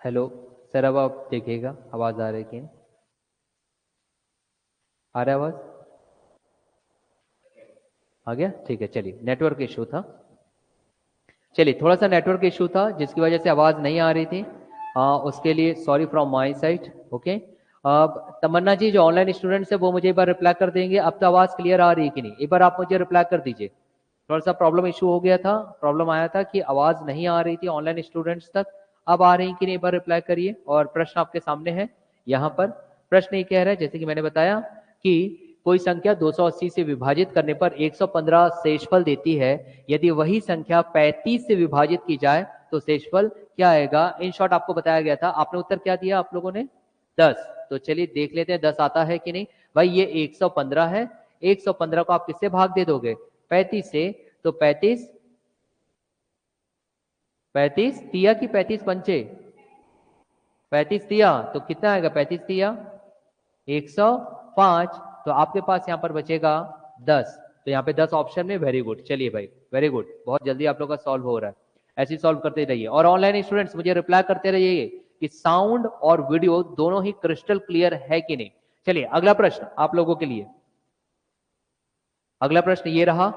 Hello sir, अब आप देखिएगा आवाज आ रही है कि नहीं? आ रहा है आवाज? आ गया, ठीक है। चलिए, नेटवर्क इशू था। चलिए, थोड़ा सा नेटवर्क इशू था जिसकी वजह से आवाज नहीं आ रही थी। उसके लिए sorry from my side. Okay. अब तमन्ना जी जो ऑनलाइन स्टूडेंट्स है वो मुझे एक बार रिप्लाई कर देंगे। अब तो आवाज क्लियर आ रही है कि नहीं? एक बार आप मुझे रिप्लाई कर दीजिए। थोड़ा सा प्रॉब्लम इशू हो गया था, प्रॉब्लम आया था कि आवाज नहीं आ रही थी ऑनलाइन स्टूडेंट्स तक। अब आ रही कि नहीं, एक बार रिप्लाई करिए। और प्रश्न आपके सामने है यहाँ पर। प्रश्न ये कह रहा है, जैसे कि मैंने बताया कि कोई संख्या 280 से विभाजित करने पर 115 शेषफल देती है। यदि वही संख्या 35 से विभाजित की जाए तो शेषफल क्या आएगा? इन शॉर्ट आपको बताया गया था। आपने उत्तर क्या दिया आप लोगों ने? 10। तो चलिए देख लेते हैं 10 आता है कि नहीं। भाई ये 115 है। 115 को आप किससे भाग दे दोगे? 35 से। तो 35 तिया की 35 पंचे? 35 तिया तो कितना आएगा? 35 तिया 105। तो आपके पास यहाँ पर बचेगा 10। तो यहाँ पे 10 ऑप्शन में। Very good. चलिए भाई, वेरी गुड, बहुत जल्दी आप लोग का सॉल्व हो रहा है। ऐसे सॉल्व करते रहिए। और ऑनलाइन स्टूडेंट्स मुझे रिप्लाई करते रहिए कि साउंड और वीडियो दोनों ही क्रिस्टल क्लियर है कि नहीं। चलिए अगला प्रश्न आप लोगों के लिए। अगला प्रश्न ये रहा,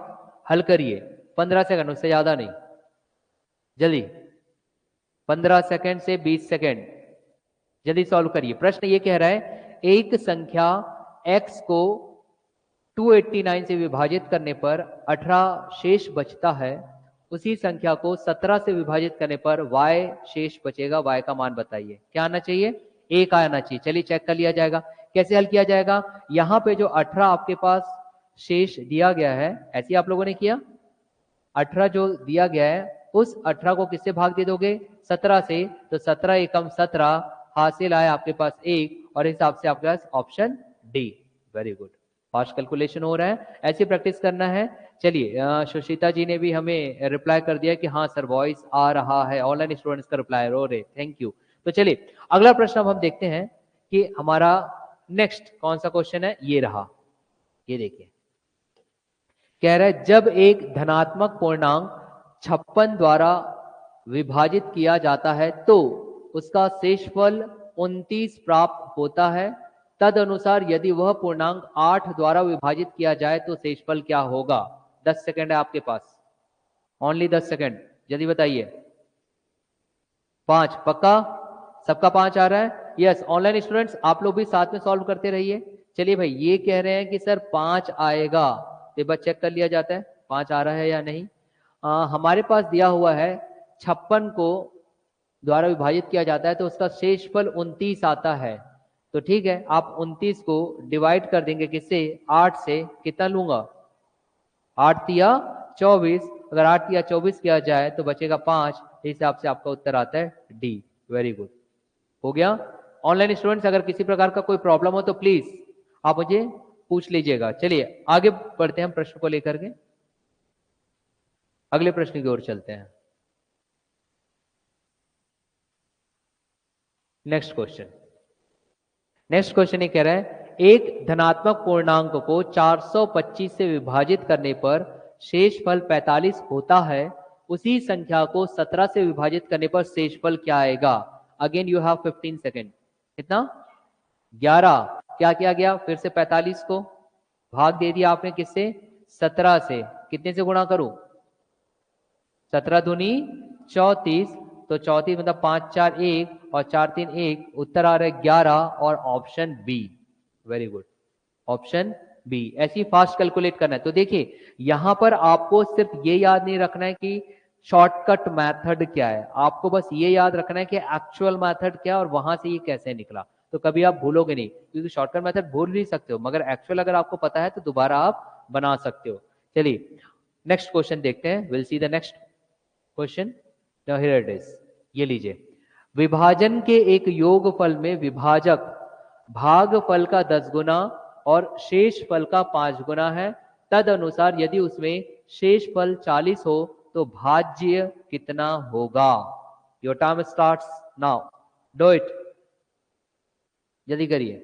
हल करिए। 15 सेकंड, उससे ज्यादा नहीं। जल्दी, 15 सेकंड से 20 सेकंड, जल्दी सॉल्व करिए। प्रश्न ये कह रहा है, एक संख्या x को 289 से विभाजित करने पर 18 शेष बचता है। उसी संख्या को 17 से विभाजित करने पर y शेष बचेगा। y का मान बताइए। क्या आना चाहिए? 1 आना चाहिए। चलिए चेक कर लिया जाएगा। कैसे हल किया जाएगा? यहां पे जो 18 आपके पास शेष दिया गया है, ऐसे आप लोगों ने किया। 18 जो दिया गया है उस 18 को किससे भाग दे दोगे? 17 से। तो 17 एकम 17, हासिल आया आपके पास 1। और इस हिसाब से आपके पास option D. Very good, fast calculation हो रहा है। ऐसी प्रैक्टिस करना है। चलिए सुशीता जी ने भी हमें रिप्लाई कर दिया कि हाँ सर वॉइस आ रहा है। ऑनलाइन स्टूडेंट्स का रिप्लाई हो रहे, थैंक यू। तो चलिए अगला प्रश्न अब हम देखते हैं कि हमारा नेक्स्ट कौन सा क्वेश्चन है। ये रहा, ये देखिए। कह रहा है, जब एक धनात्मक पूर्णांक 56 द्वारा विभाजित किया जाता है तो उसका शेषफल 29 प्राप्त होता है। तदनुसार यदि वह पूर्णांक 8 द्वारा विभाजित किया जाए तो शेषफल क्या होगा? 10 सेकंड है आपके पास, ओनली 10 सेकंड, जल्दी बताइए। 5 पक्का? सबका 5 आ रहा है? यस। ऑनलाइन स्टूडेंट्स आप लोग भी साथ में सॉल्व करते रहिए। चलिए भाई, ये कह रहे हैं कि सर 5 आएगा, तो एक बार चेक कर लिया जाता है 5 आ रहा है या नहीं। हमारे पास दिया हुआ है 56 को द्वारा विभाजित किया जाता है तो उसका शेषफल 29 आता है। तो ठीक है, आप 29 को डिवाइड कर देंगे किससे? 8 से। कितना लूंगा? 8 तिया 24। अगर 8 तिया 24 किया जाए तो बचेगा 5। इस हिसाब से आपका उत्तर आता है डी। वेरी गुड, हो गया। ऑनलाइन स्टूडेंट्स अगर किसी प्रकार का कोई प्रॉब्लम हो तो प्लीज आप मुझे पूछ लीजिएगा। चलिए आगे बढ़ते हैं हम प्रश्न को लेकर के। अगले प्रश्न की ओर चलते हैं। Next question. नेक्स्ट क्वेश्चन ये कह रहा है, एक धनात्मक पूर्णांक को 425 से विभाजित करने पर शेषफल 45 होता है। उसी संख्या को 17 से विभाजित करने पर शेषफल क्या आएगा? Again you have 15 second. कितना? 11। क्या किया गया? फिर से 45 को भाग दे दिया आपने किससे? 17 से। कितने से गुणा करूं? 17 दूनी 34। तो 34 मतलब 5 4 1 और 4 3 1। उत्तर आ रहा है 11 और option B. Very good, option B. ऐसी फास्ट कैलकुलेट करना है। तो देखिए यहां पर आपको सिर्फ ये याद नहीं रखना है कि शॉर्टकट मेथड क्या है, आपको बस ये याद रखना है कि एक्चुअल मेथड क्या है और वहां से ये कैसे निकला। तो कभी आप भूलोगे नहीं, क्योंकि शॉर्टकट मेथड भूल भी सकते हो मगर एक्चुअल अगर आपको पता है तो दोबारा आप बना सकते हो। चलिए नेक्स्ट क्वेश्चन देखते हैं। Will see the next question. Now here it is. ये लीजिए, विभाजन के एक योगफल में विभाजक भागफल का 10 गुना और शेष फल का 5 गुना है। तद अनुसार यदि उसमें शेष फल 40 हो तो भाज्य कितना होगा? Your time starts now, do it, जल्दी करिए।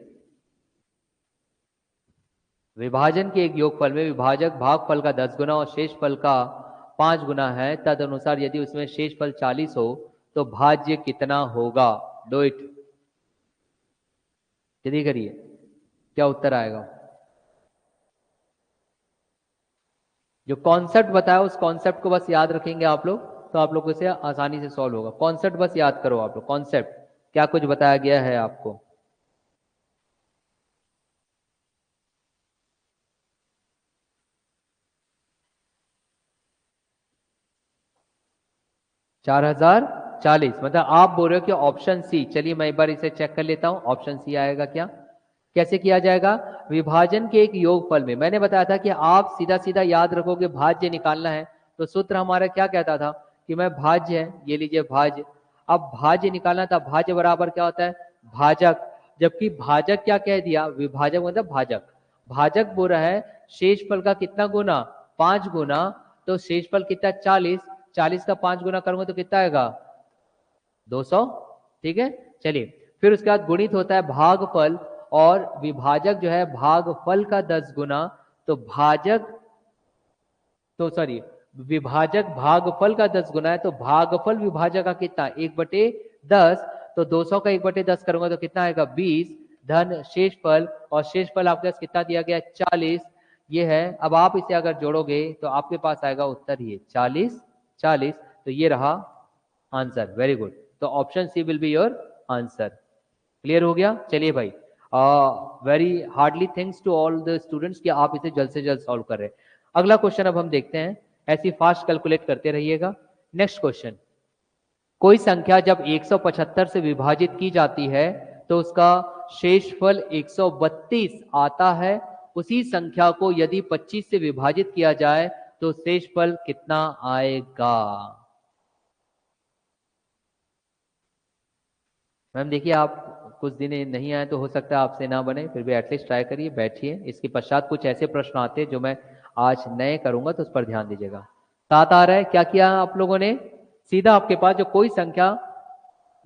विभाजन के एक योगफल में विभाजक भागफल का 10 गुना और शेष फल का 5 गुना है, तद अनुसार यदि उसमें शेषफल 40 हो तो भाज्य कितना होगा? डू इट, जल्दी करिए, क्या उत्तर आएगा? जो कॉन्सेप्ट बताया उस कॉन्सेप्ट को बस याद रखेंगे आप लोग, तो आप लोगों से आसानी से सॉल्व होगा। कॉन्सेप्ट बस याद करो आप लोग, कॉन्सेप्ट क्या कुछ बताया गया है आपको। 4040, मतलब आप बोल रहे हो कि ऑप्शन सी। चलिए मैं एक बार इसे चेक कर लेता हूं, ऑप्शन सी आएगा क्या? कैसे किया जाएगा? विभाजन के एक योगफल में, मैंने बताया था कि आप सीधा सीधा याद रखोगे भाज्य निकालना है, तो सूत्र हमारा क्या कहता था कि मैं भाज्य है, ये लीजिए भाज्य। अब भाज्य निकालना था, भाज्य बराबर क्या होता है? भाजक। जबकि भाजक क्या कह दिया? विभाजक मतलब भाजक। भाजक बोल रहा है शेषफल का कितना गुना? 5 गुना। तो शेषफल कितना? 40। 40 का 5 गुना करूंगा तो कितना आएगा? 200। ठीक है, चलिए फिर उसके बाद गुणित होता है भागफल, और विभाजक जो है भागफल का 10 गुना। तो भाजक, तो सॉरी, विभाजक भागफल का 10 गुना है, तो भागफल विभाजक का कितना? 1/10। तो 200 का 1/10 करूंगा तो कितना आएगा? 20 धन शेषफल, और शेषफल आपके पास कितना दिया गया? 40। ये है, अब आप इसे अगर जोड़ोगे तो आपके पास आएगा उत्तर ये 40 40। तो ये रहा आंसर। वेरी गुड, तो option C will be your answer. Clear हो गया? चलिए भाई, very hardly thanks to all the students कि आप इसे जल्द से जल्द सॉल्व कर रहे हैं। अगला क्वेश्चन अब हम देखते हैं, ऐसी फास्ट कैलकुलेट करते रहिएगा। नेक्स्ट क्वेश्चन, कोई संख्या जब 175 से विभाजित की जाती है तो उसका शेषफल 132 आता है। उसी संख्या को यदि 25 से विभाजित किया जाए तो शेषफल कितना आएगा? मैम देखिए, आप कुछ दिन नहीं आए तो हो सकता है आपसे ना बने, फिर भी एटलीस्ट ट्राई करिए, बैठिए। इसके पश्चात कुछ ऐसे प्रश्न आते हैं जो मैं आज नए करूंगा, तो उस पर ध्यान दीजिएगा। 7 आ रहा है, क्या किया आप लोगों ने? सीधा आपके पास जो कोई संख्या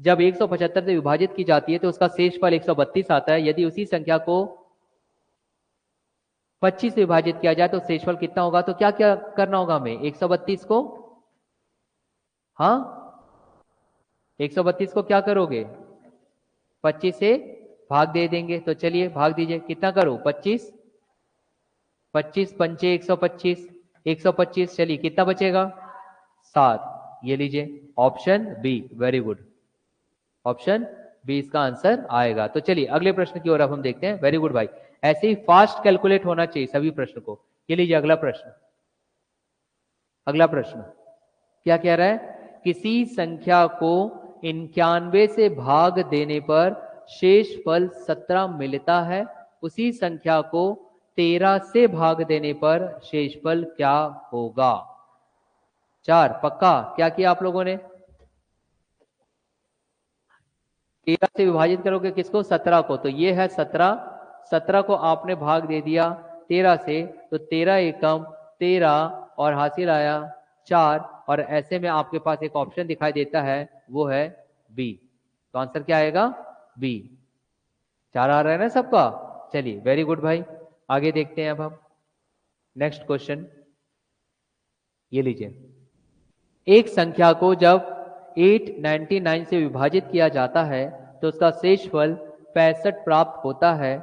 जब 175 से विभाजित की जाती है तो उसका शेषफल 132 आता है। यदि उसी संख्या को 25 से विभाजित किया जाए तो शेषफल कितना होगा? तो क्या क्या करना होगा हमें? 132 को, हाँ 132 को क्या करोगे? 25 से भाग दे देंगे। तो चलिए भाग दीजिए, कितना करो? 25, 25 पंचे 125, 125, चलिए कितना बचेगा? 7। ये लीजिए option B, very good, option B इसका आंसर आएगा। तो चलिए अगले प्रश्न की ओर अब हम देखते हैं। वेरी गुड भाई, ऐसे ही फास्ट कैलकुलेट होना चाहिए सभी प्रश्न को। ये लीजिए अगला प्रश्न। अगला प्रश्न क्या कह रहा है? किसी संख्या को 91 से भाग देने पर शेषफल 17 मिलता है। उसी संख्या को 13 से भाग देने पर शेषफल क्या होगा? 4 पक्का? क्या किया आप लोगों ने? 13 से विभाजित करोगे किसको? 17 को। तो ये है 17, 17 को आपने भाग दे दिया 13 से, तो 13 एकम 13 और हासिल आया 4। और ऐसे में आपके पास एक ऑप्शन दिखाई देता है, वो है बी। तो आंसर क्या आएगा? बी। 4 आ रहा है ना सबका? चलिए वेरी गुड भाई, आगे देखते हैं अब हम नेक्स्ट क्वेश्चन। ये लीजिए, एक संख्या को जब 899 से विभाजित किया जाता है तो उसका शेषफल 65 प्राप्त होता है।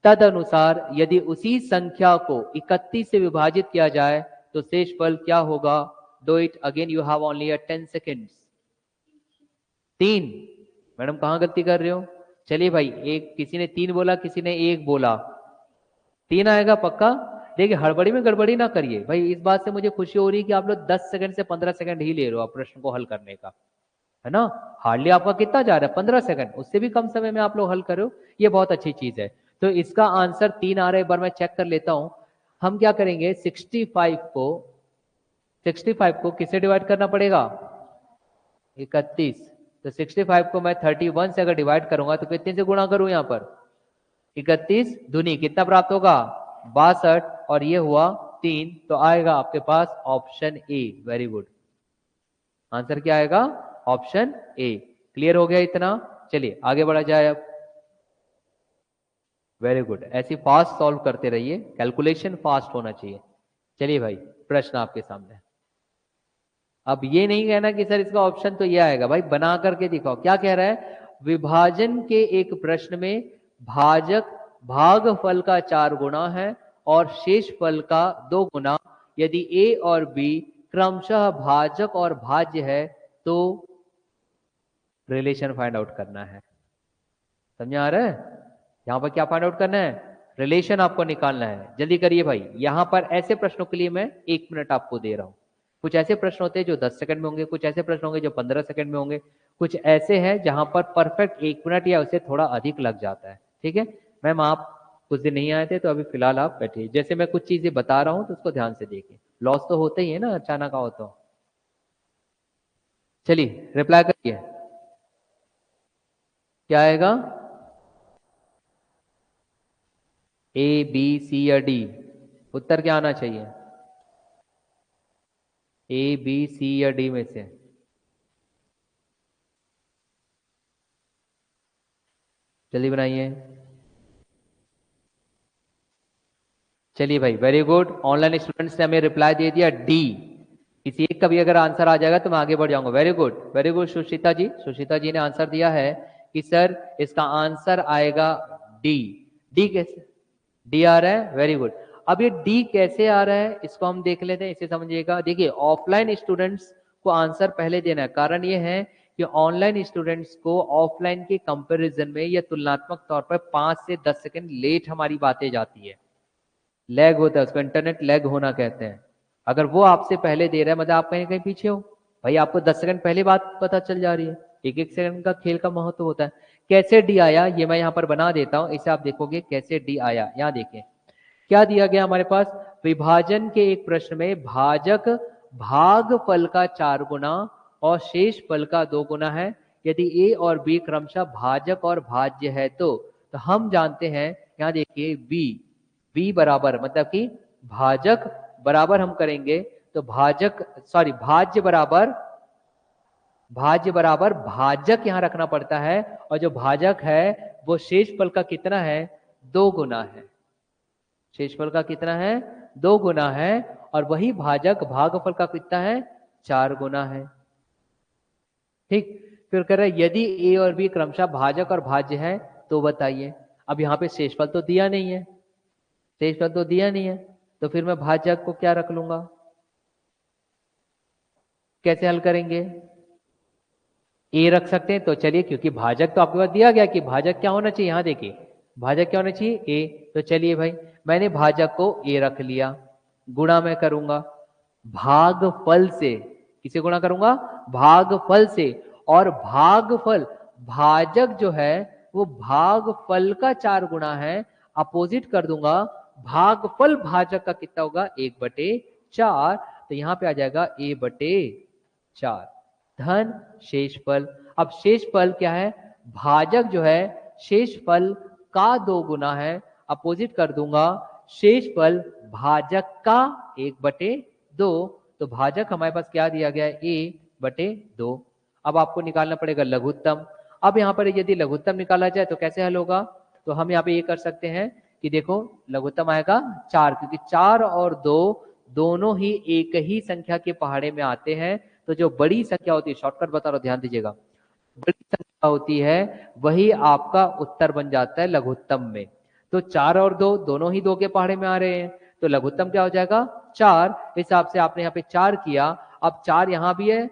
तद अनुसार यदि उसी संख्या को 31 से विभाजित किया जाए तो शेषफल क्या होगा? Do it again, you have only 10 seconds. 3, madam कहां गलती कर रहे हो? चलिए भाई, एक किसी ने 3 बोला, किसी ने 1 बोला। 3 आएगा पक्का? देखिए हड़बड़ी में गड़बड़ी ना करिए भाई, इस बात से मुझे खुशी हो रही है कि आप लोग 10 सेकंड से 15 सेकंड ही ले रहे हो आप प्रश्न को हल करने का, है ना? हार्डली आपका कितना जा रहा है? 15 सेकंड, उससे भी कम समय में आप लोग हल करो, ये बहुत अच्छी चीज है। तो इसका आंसर 3 आ रहा है, एक बार मैं चेक कर लेता हूं। हम क्या करेंगे, 65 को किससे डिवाइड करना पड़ेगा? 31। तो 65 को मैं 31 से अगर डिवाइड करूंगा तो कितने से गुणा करूं? यहां पर 31 दूनी कितना प्राप्त होगा? 62, और ये हुआ 3। तो आएगा आपके पास option A. Very good, answer क्या आएगा? Option A. क्लियर हो गया इतना? चलिए आगे बढ़ा जाए अब। वेरी गुड, ऐसी फास्ट सॉल्व करते रहिए, कैलकुलेशन फास्ट होना चाहिए। चलिए भाई, प्रश्न आपके सामने। अब ये नहीं कहना कि सर इसका ऑप्शन तो ये आएगा, भाई बना करके दिखाओ। क्या कह रहा है? विभाजन के एक प्रश्न में भाजक भागफल का 4 गुना है और शेष फल का 2 गुना। यदि ए और बी क्रमशः भाजक और भाज्य है तो रिलेशन फाइंड आउट करना है। समझ आ रहा है? यहां पर क्या फाइंड आउट करना है? रिलेशन आपको निकालना है। जल्दी करिए भाई। यहां पर ऐसे प्रश्नों के लिए मैं 1 मिनट आपको दे रहा हूं। कुछ ऐसे प्रश्न होते हैं जो 10 सेकंड में होंगे, कुछ ऐसे प्रश्न होंगे जो 15 सेकंड में होंगे, कुछ ऐसे हैं जहां पर परफेक्ट 1 मिनट या उससे थोड़ा अधिक लग जाता है। ठीक है मैम, आप कुछ दिन नहीं आए थे तो अभी फिलहाल आप बैठिए। जैसे मैं कुछ चीजें बता रहा हूं तो उसको ध्यान से देखिए। लॉस तो होते ही है ना, अचानक आओ तो। चलिए रिप्लाई करिए, क्या आएगा? ए बी सी या डी? उत्तर क्या आना चाहिए? ए बी सी या डी में से? जल्दी बनाइए। चलिए भाई, वेरी गुड। ऑनलाइन स्टूडेंट्स ने हमें रिप्लाई दे दिया डी। किसी एक का भी अगर आंसर आ जाएगा तो मैं आगे बढ़ जाऊंगा। वेरी गुड, वेरी गुड सुशीता जी। सुशीता जी ने आंसर दिया है कि सर इसका आंसर आएगा डी। डी कैसे डी आ रहा है? Very good. अब ये डी कैसे आ रहा है इसको हम देख लेते हैं, इसे समझिएगा। देखिए ऑफलाइन स्टूडेंट्स को आंसर पहले देना है। कारण ये है कि ऑनलाइन स्टूडेंट्स को ऑफलाइन के कंपैरिजन में या तुलनात्मक तौर पर 5 से 10 सेकंड लेट हमारी बातें जाती है। लैग होता है, उसको इंटरनेट लैग होना कहते हैं। अगर वो आपसे पहले दे रहा है मतलब आप कहीं कहीं पीछे हो, भाई आपको 10 सेकंड पहले बात पता चल जा रही है। एक एक सेकंड का खेल का महत्व होता है। कैसे डी आया ये मैं यहाँ पर बना देता हूं, इसे आप देखोगे कैसे डी आया। यहाँ देखिए क्या दिया गया हमारे पास। विभाजन के एक प्रश्न में भाजक भाग फल का 4 गुना और शेष फल का 2 गुना है। यदि ए और बी क्रमशः भाजक और भाज्य है तो हम जानते हैं, यहाँ देखिए बी, बी बराबर मतलब कि भाजक बराबर हम करेंगे तो भाजक सॉरी भाज्य बराबर भाजक यहां रखना पड़ता है। और जो भाजक है वो शेष फल का कितना है? 2 गुना है। शेषफल का कितना है? 2 गुना है। और वही भाजक भागफल का कितना है? 4 गुना है। ठीक। फिर कह रहे यदि ए और बी क्रमशः भाजक और भाज्य है तो बताइए। अब यहाँ पे शेषफल तो दिया नहीं है, शेषफल तो दिया नहीं है, तो फिर मैं भाजक को क्या रख लूंगा? कैसे हल करेंगे? ए रख सकते हैं तो चलिए, क्योंकि भाजक तो आपके पास दिया गया कि भाजक क्या होना चाहिए। यहां देखिए भाजक क्या होना चाहिए? ए। तो चलिए भाई मैंने भाजक को ए रख लिया। गुणा मैं करूंगा भागफल से। किसे गुणा करूंगा? भागफल से। और भागफल भाजक जो है वो भागफल का 4 गुना है। अपोजिट कर दूंगा, भागफल भाजक का कितना होगा? 1/4। तो यहां पे आ जाएगा a/4 धन शेषफल। अब शेषफल क्या है? भाजक जो है शेषफल का 2 गुना है। अपोजिट कर दूंगा, शेषफल भाजक का 1/2। तो भाजक हमारे पास क्या दिया गया है? a/2। अब आपको निकालना पड़ेगा लघुत्तम। अब यहाँ पर यदि लघुत्तम निकाला जाए तो कैसे हल होगा? तो हम यहाँ पे ये कर सकते हैं कि देखो लघुत्तम आएगा 4, क्योंकि 4 और 2 दोनों ही एक ही संख्या के पहाड़े में आते हैं। तो जो बड़ी संख्या होती है, शॉर्टकट बता रहा हूं ध्यान दीजिएगा, बड़ी संख्या होती है वही आपका उत्तर बन जाता है लघुत्तम में। तो 4 और 2 दोनों ही 2 के पहाड़े में आ रहे हैं, तो लघुत्तम क्या हो जाएगा? 4। हिसाब से आपने यहाँ पे 4 किया। अब 4 यहां भी है,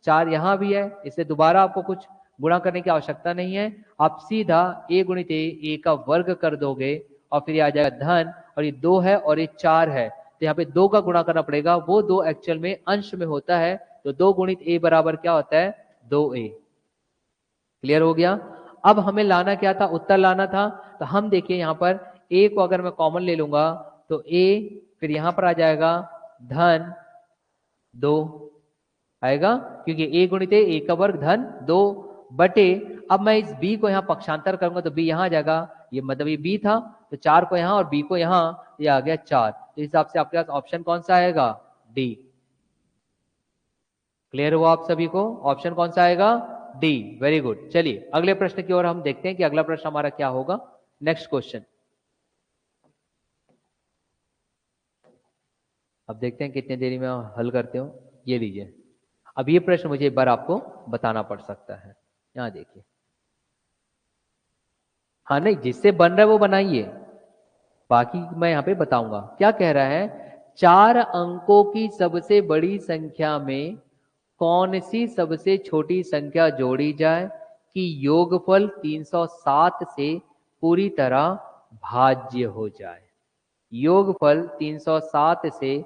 4 यहां भी है, इससे दोबारा आपको कुछ गुणा करने की आवश्यकता नहीं है। आप सीधा a गुणित ए का वर्ग कर दोगे और फिर ये आ जाएगा धन, और ये 2 है और ये 4 है, तो यहाँ पे 2 का गुणा करना पड़ेगा। वो 2 एक्चुअल में अंश में होता है, तो 2 गुणित a बराबर क्या होता है? 2a। क्लियर हो गया? अब हमें लाना क्या था? उत्तर लाना था। तो हम देखिए यहाँ पर a को अगर मैं कॉमन ले लूंगा तो a, फिर यहां पर आ जाएगा धन 2 आएगा, क्योंकि a गुणित ए का वर्ग धन 2 बटे। अब मैं इस b को यहाँ पक्षांतर करूंगा तो b यहाँ आ जाएगा, ये मतलब ये b था, तो 4 को यहाँ और b को यहाँ, ये आ गया 4। तो इस हिसाब से आपके पास ऑप्शन कौन सा आएगा? डी। क्लियर हुआ आप सभी को? ऑप्शन कौन सा आएगा? डी। Very good. चलिए अगले प्रश्न की ओर हम देखते हैं कि अगला प्रश्न हमारा क्या होगा। Next question. अब देखते हैं कितनी देरी में हल करते हो। ये लीजिए, अब ये प्रश्न मुझे एक बार आपको बताना पड़ सकता है। यहां देखिए, हाँ नहीं, जिससे बन रहा है वो बनाइए, बाकी मैं यहां पे बताऊंगा। क्या कह रहा है, 4 अंकों की सबसे बड़ी संख्या में कौन सी सबसे छोटी संख्या जोड़ी जाए कि योगफल 307 से पूरी तरह भाज्य हो जाए। योगफल 307 से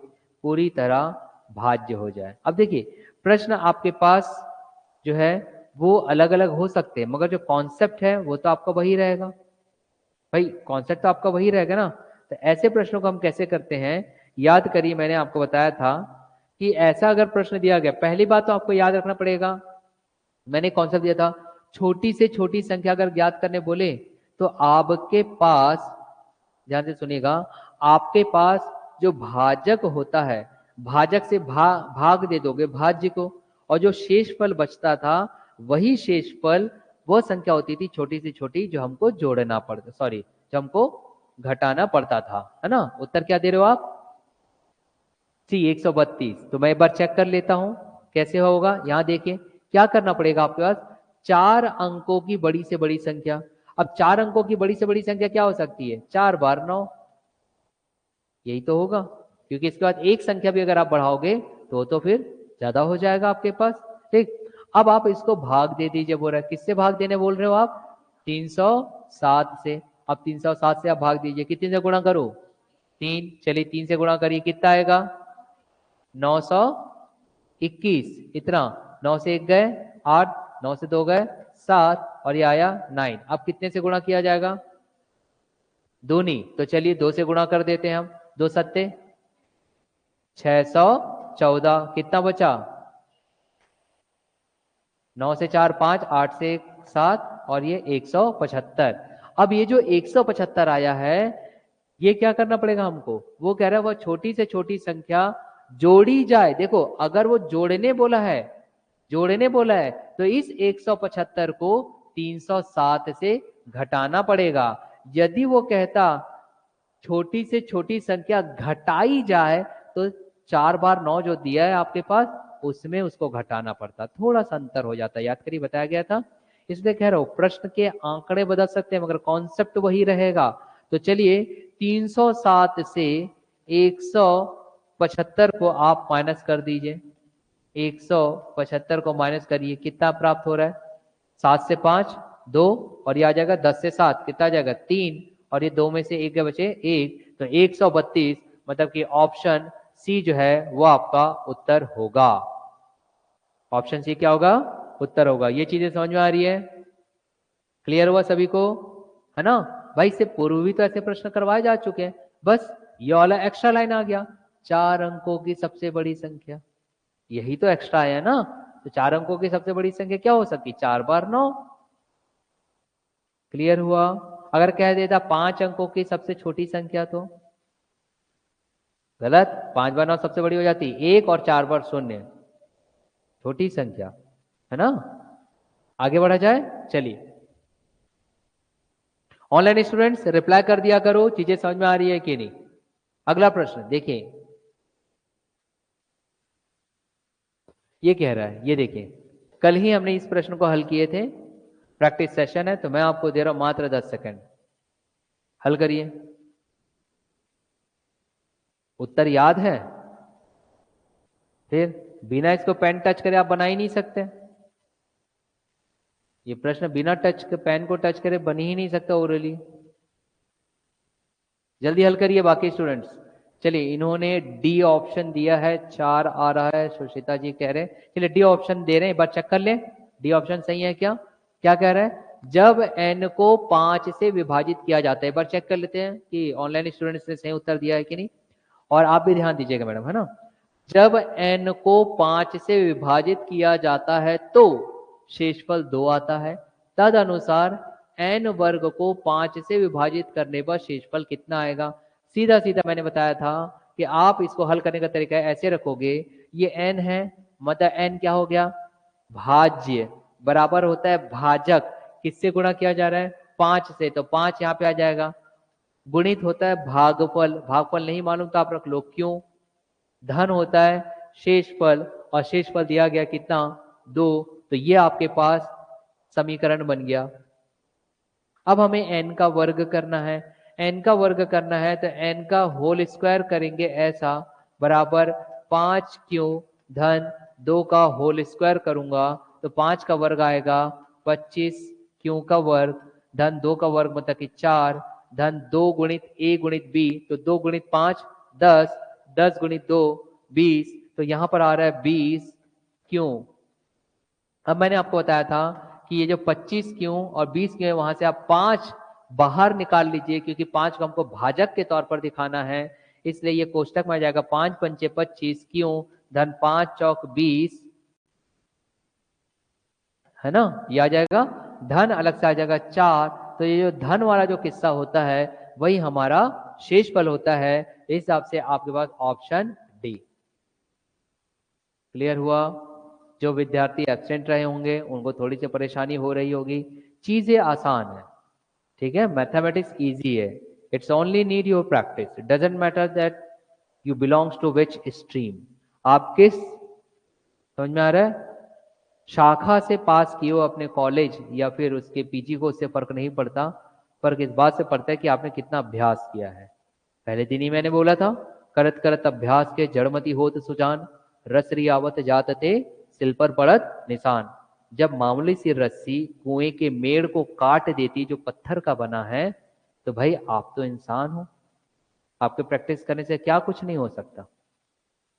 पूरी तरह भाज्य हो जाए। अब देखिए, प्रश्न आपके पास जो है वो अलग अलग हो सकते हैं, मगर जो कॉन्सेप्ट है वो तो आपका वही रहेगा। भाई कॉन्सेप्ट तो आपका वही रहेगा ना। तो ऐसे प्रश्नों को हम कैसे करते हैं, याद करिए, मैंने आपको बताया था कि ऐसा अगर प्रश्न दिया गया, पहली बात तो आपको याद रखना पड़ेगा, मैंने कॉन्सेप्ट दिया था, छोटी से छोटी संख्या अगर ज्ञात करने बोले तो आपके पास, ध्यान से सुनिएगा, आपके पास जो भाजक होता है, भाजक से भाग दे दोगे भाज्य को, और जो शेषफल बचता था वही शेषफल वो संख्या होती थी छोटी से छोटी जो हमको जोड़ना पड़ता, सॉरी, जो हमको घटाना पड़ता था, है ना। उत्तर क्या दे रहे हो आप? सी 132। तो मैं एक बार चेक कर लेता हूं कैसे होगा। यहां देखिए, क्या करना पड़ेगा आपके पास, 4 अंकों की बड़ी से बड़ी संख्या। अब 4 अंकों की बड़ी से बड़ी संख्या क्या हो सकती है, 4 बार 9, यही तो होगा, क्योंकि इसके बाद एक संख्या भी अगर आप बढ़ाओगे तो फिर ज्यादा हो जाएगा आपके पास। ठीक, अब आप इसको भाग दे दीजिए, बोल रहा है किससे भाग देने बोल रहे हो आप, 307 से। अब 307 से आप भाग दीजिए, कितने से गुणा करो, 3, चलिए 3 से गुणा करिए, कितना आएगा, 921। इतना, 9 से 1 गए 8, 9 से 2 गए 7, और ये आया 9। अब कितने से गुणा किया जाएगा, दूनी, तो चलिए 2 से गुणा कर देते हैं हम, 2 सत्ते 614, कितना बचा, 9 से 4 5, 8 से 1 7, और ये 175। अब ये जो 175 आया है, ये क्या करना पड़ेगा हमको, वो कह रहा है वो छोटी से छोटी संख्या जोड़ी जाए। देखो, अगर वो जोड़ने बोला है, जोड़ने बोला है, तो इस 175 को 307 से घटाना पड़ेगा। यदि वो कहता छोटी से छोटी संख्या घटाई जाए, तो 4 बार 9 जो दिया है आपके पास उसमें उसको घटाना पड़ता, थोड़ा सा अंतर हो जाता है, याद करिए बताया गया था। इसलिए कह रहा हूं प्रश्न के आंकड़े बदल सकते हैं मगर कॉन्सेप्ट वही रहेगा। तो चलिए 307 से 175 को आप माइनस कर दीजिए, 175 को माइनस करिए, कितना प्राप्त हो रहा है, 7 से 5 2, और ये आ जाएगा 10 से 7, कितना आ जाएगा 3, और ये 2 में से 1 के बचे 1, तो 132, मतलब कि ऑप्शन सी जो है वो आपका उत्तर होगा। ऑप्शन सी क्या होगा, उत्तर होगा। ये चीजें समझ में आ रही है, क्लियर हुआ सभी को, है ना। भाई इससे पूर्व भी तो ऐसे प्रश्न करवाए जा चुके हैं, बस ये वाला एक्स्ट्रा लाइन आ गया, 4 अंकों की सबसे बड़ी संख्या, यही तो एक्स्ट्रा आया ना। तो 4 अंकों की सबसे बड़ी संख्या क्या हो सकती, 4 बार 9, क्लियर हुआ। अगर कह देता 5 अंकों की सबसे छोटी संख्या, तो गलत, 5 बार 9 सबसे बड़ी हो जाती, 1 और 4 बार 0 छोटी संख्या, है ना। आगे बढ़ा जाए, चलिए ऑनलाइन स्टूडेंट्स रिप्लाई कर दिया करो, चीजें समझ में आ रही है कि नहीं। अगला प्रश्न देखिए, ये कह रहा है, ये देखिए, कल ही हमने इस प्रश्न को हल किए थे, प्रैक्टिस सेशन है, तो मैं आपको दे रहा हूं मात्र 10 सेकंड, हल करिए। उत्तर याद है, फिर बिना इसको पेन टच करे आप बना ही नहीं सकते। ये प्रश्न बिना टच के, पेन को टच करे बन ही नहीं सकता ओरली। जल्दी हल करिए बाकी स्टूडेंट्स। चलिए, इन्होंने डी ऑप्शन दिया है, 4 आ रहा है, सुशीता जी कह रहे हैं, चलिए डी ऑप्शन दे रहे हैं, एक बार चेक कर लें डी ऑप्शन सही है क्या। क्या कह रहा है, जब n को 5 से विभाजित किया जाता है, एक बार चेक कर लेते हैं कि ऑनलाइन स्टूडेंट्स ने सही उत्तर दिया है कि नहीं, और आप भी ध्यान दीजिएगा मैडम, है ना। जब n को 5 से विभाजित किया जाता है तो शेषफल 2 आता है, तद अनुसार n वर्ग को 5 से विभाजित करने पर शेषफल कितना आएगा। सीधा सीधा मैंने बताया था कि आप इसको हल करने का तरीका ऐसे रखोगे, ये n है, मतलब n क्या हो गया, भाज्य, बराबर होता है भाजक, किससे गुणा किया जा रहा है, 5 से, तो 5 यहाँ पे आ जाएगा, गुणित होता है भागफल, भागफल नहीं मालूम तो आप रख लो, क्यों, धन होता है शेषफल, और शेषफल दिया गया कितना 2, तो ये आपके पास समीकरण बन गया। अब हमें n का वर्ग करना है, n का वर्ग करना है तो n का होल स्क्वायर करेंगे ऐसा, बराबर 5q धन 2 का होल स्क्वायर करूंगा तो 5 का वर्ग आएगा 25q का वर्ग धन 2 का वर्ग मतलब कि 4 धन 2 गुणित a गुणित b, तो 2 गुणित 5 10, 10 गुणित 2 20, तो यहां पर आ रहा है 20 क्यों। अब मैंने आपको बताया था कि ये जो 25 क्यों और 20 क्यों है, वहां से आप 5 बाहर निकाल लीजिए, क्योंकि 5 को हमको भाजक के तौर पर दिखाना है, इसलिए ये कोष्टक में आ जाएगा 5 पंचे 25 क्यों धन 5 चौक 20, है ना, ये आ जाएगा। धन अलग से आ जाएगा 4, तो ये जो धन वाला जो किस्सा होता है वही हमारा शेषफल होता है। इस हिसाब से आपके पास ऑप्शन डी। क्लियर हुआ। जो विद्यार्थी एब्सेंट रहे होंगे उनको थोड़ी सी परेशानी हो रही होगी, चीजें आसान है, ठीक है, मैथमेटिक्स इजी है, it's only need your practice, it doesn't matter that you belongs to which stream, आप किस, समझ में आ रहा है, शाखा से पास किए हो अपने कॉलेज या फिर उसके पीजी को, उससे फर्क नहीं पड़ता, फर्क इस बात से पड़ता है कि आपने कितना अभ्यास किया है। पहले दिन ही मैंने बोला था, करत करत अभ्यास के जड़मती होत सुजान, रस रियावत जात थे सिल पर पड़त निशान। जब मामूली सी रस्सी कुएं के मेड़ को काट देती जो पत्थर का बना है, तो भाई आप तो इंसान हो, आपके प्रैक्टिस करने से क्या कुछ नहीं हो सकता।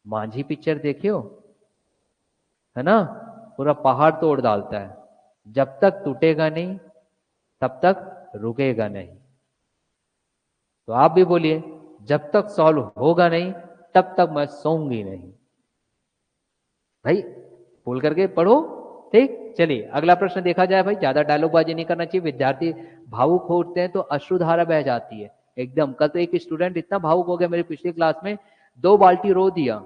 मांझी पिक्चर देखियो, है ना, पूरा पहाड़ तोड़ डालता है, जब तक टूटेगा नहीं तब तक रुकेगा नहीं। तो आप भी बोलिए, जब तक सॉल्व होगा नहीं तब तक मैं सोऊंगी नहीं। भाई बोल करके पढ़ो, ठीक। चलिए अगला प्रश्न देखा जाए। भाई ज्यादा डायलॉगबाजी नहीं करना चाहिए, विद्यार्थी भावुक होते हैं तो अश्रुधारा बह जाती है एकदम। कल तो एक स्टूडेंट इतना भावुक हो गया मेरी पिछली क्लास में, 2 बाल्टी रो दिया।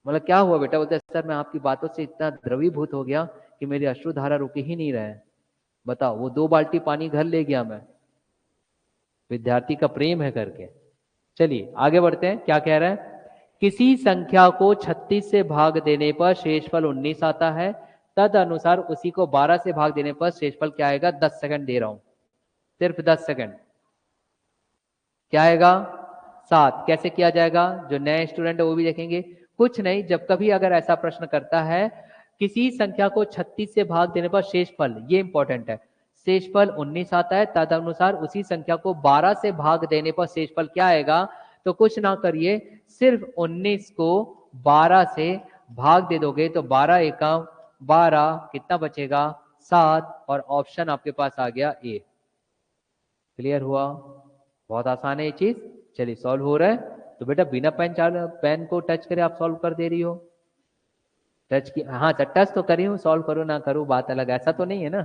मतलब क्या हुआ बेटा, बोलते सर मैं आपकी बातों से इतना द्रवीभूत हो गया कि मेरी अश्रुधारा रुके ही नहीं रहे। बताओ, वो 2 बाल्टी पानी घर ले गया मैं, विद्यार्थी का प्रेम है करके। चलिए आगे बढ़ते हैं, क्या कह रहे हैं। किसी संख्या को 36 से भाग देने पर शेषफल 19 आता है, तद अनुसार उसी को 12 से भाग देने पर शेषफल क्या आएगा। 10 सेकंड दे रहा हूं, सिर्फ 10 सेकंड। क्या आएगा 7। कैसे किया जाएगा, जो नए स्टूडेंट है वो भी देखेंगे। कुछ नहीं, जब कभी अगर ऐसा प्रश्न करता है, किसी संख्या को 36 से भाग देने पर शेषफल, ये इंपॉर्टेंट है, शेषफल 19 आता है, तदनुसार उसी संख्या को 12 से भाग देने पर शेषफल क्या आएगा। तो कुछ ना करिए, सिर्फ 19 को 12 से भाग दे दोगे तो 12 एकम 12, कितना बचेगा 7, और ऑप्शन आपके पास आ गया ए। क्लियर हुआ, बहुत आसान है ये चीज। चलिए सॉल्व हो रहा है, तो बेटा बिना पेन को टच करे आप सॉल्व कर दे रही हो। टच की, हाँ सर टच तो करी हूँ, सॉल्व करो ना करो बात अलग, ऐसा तो नहीं है ना।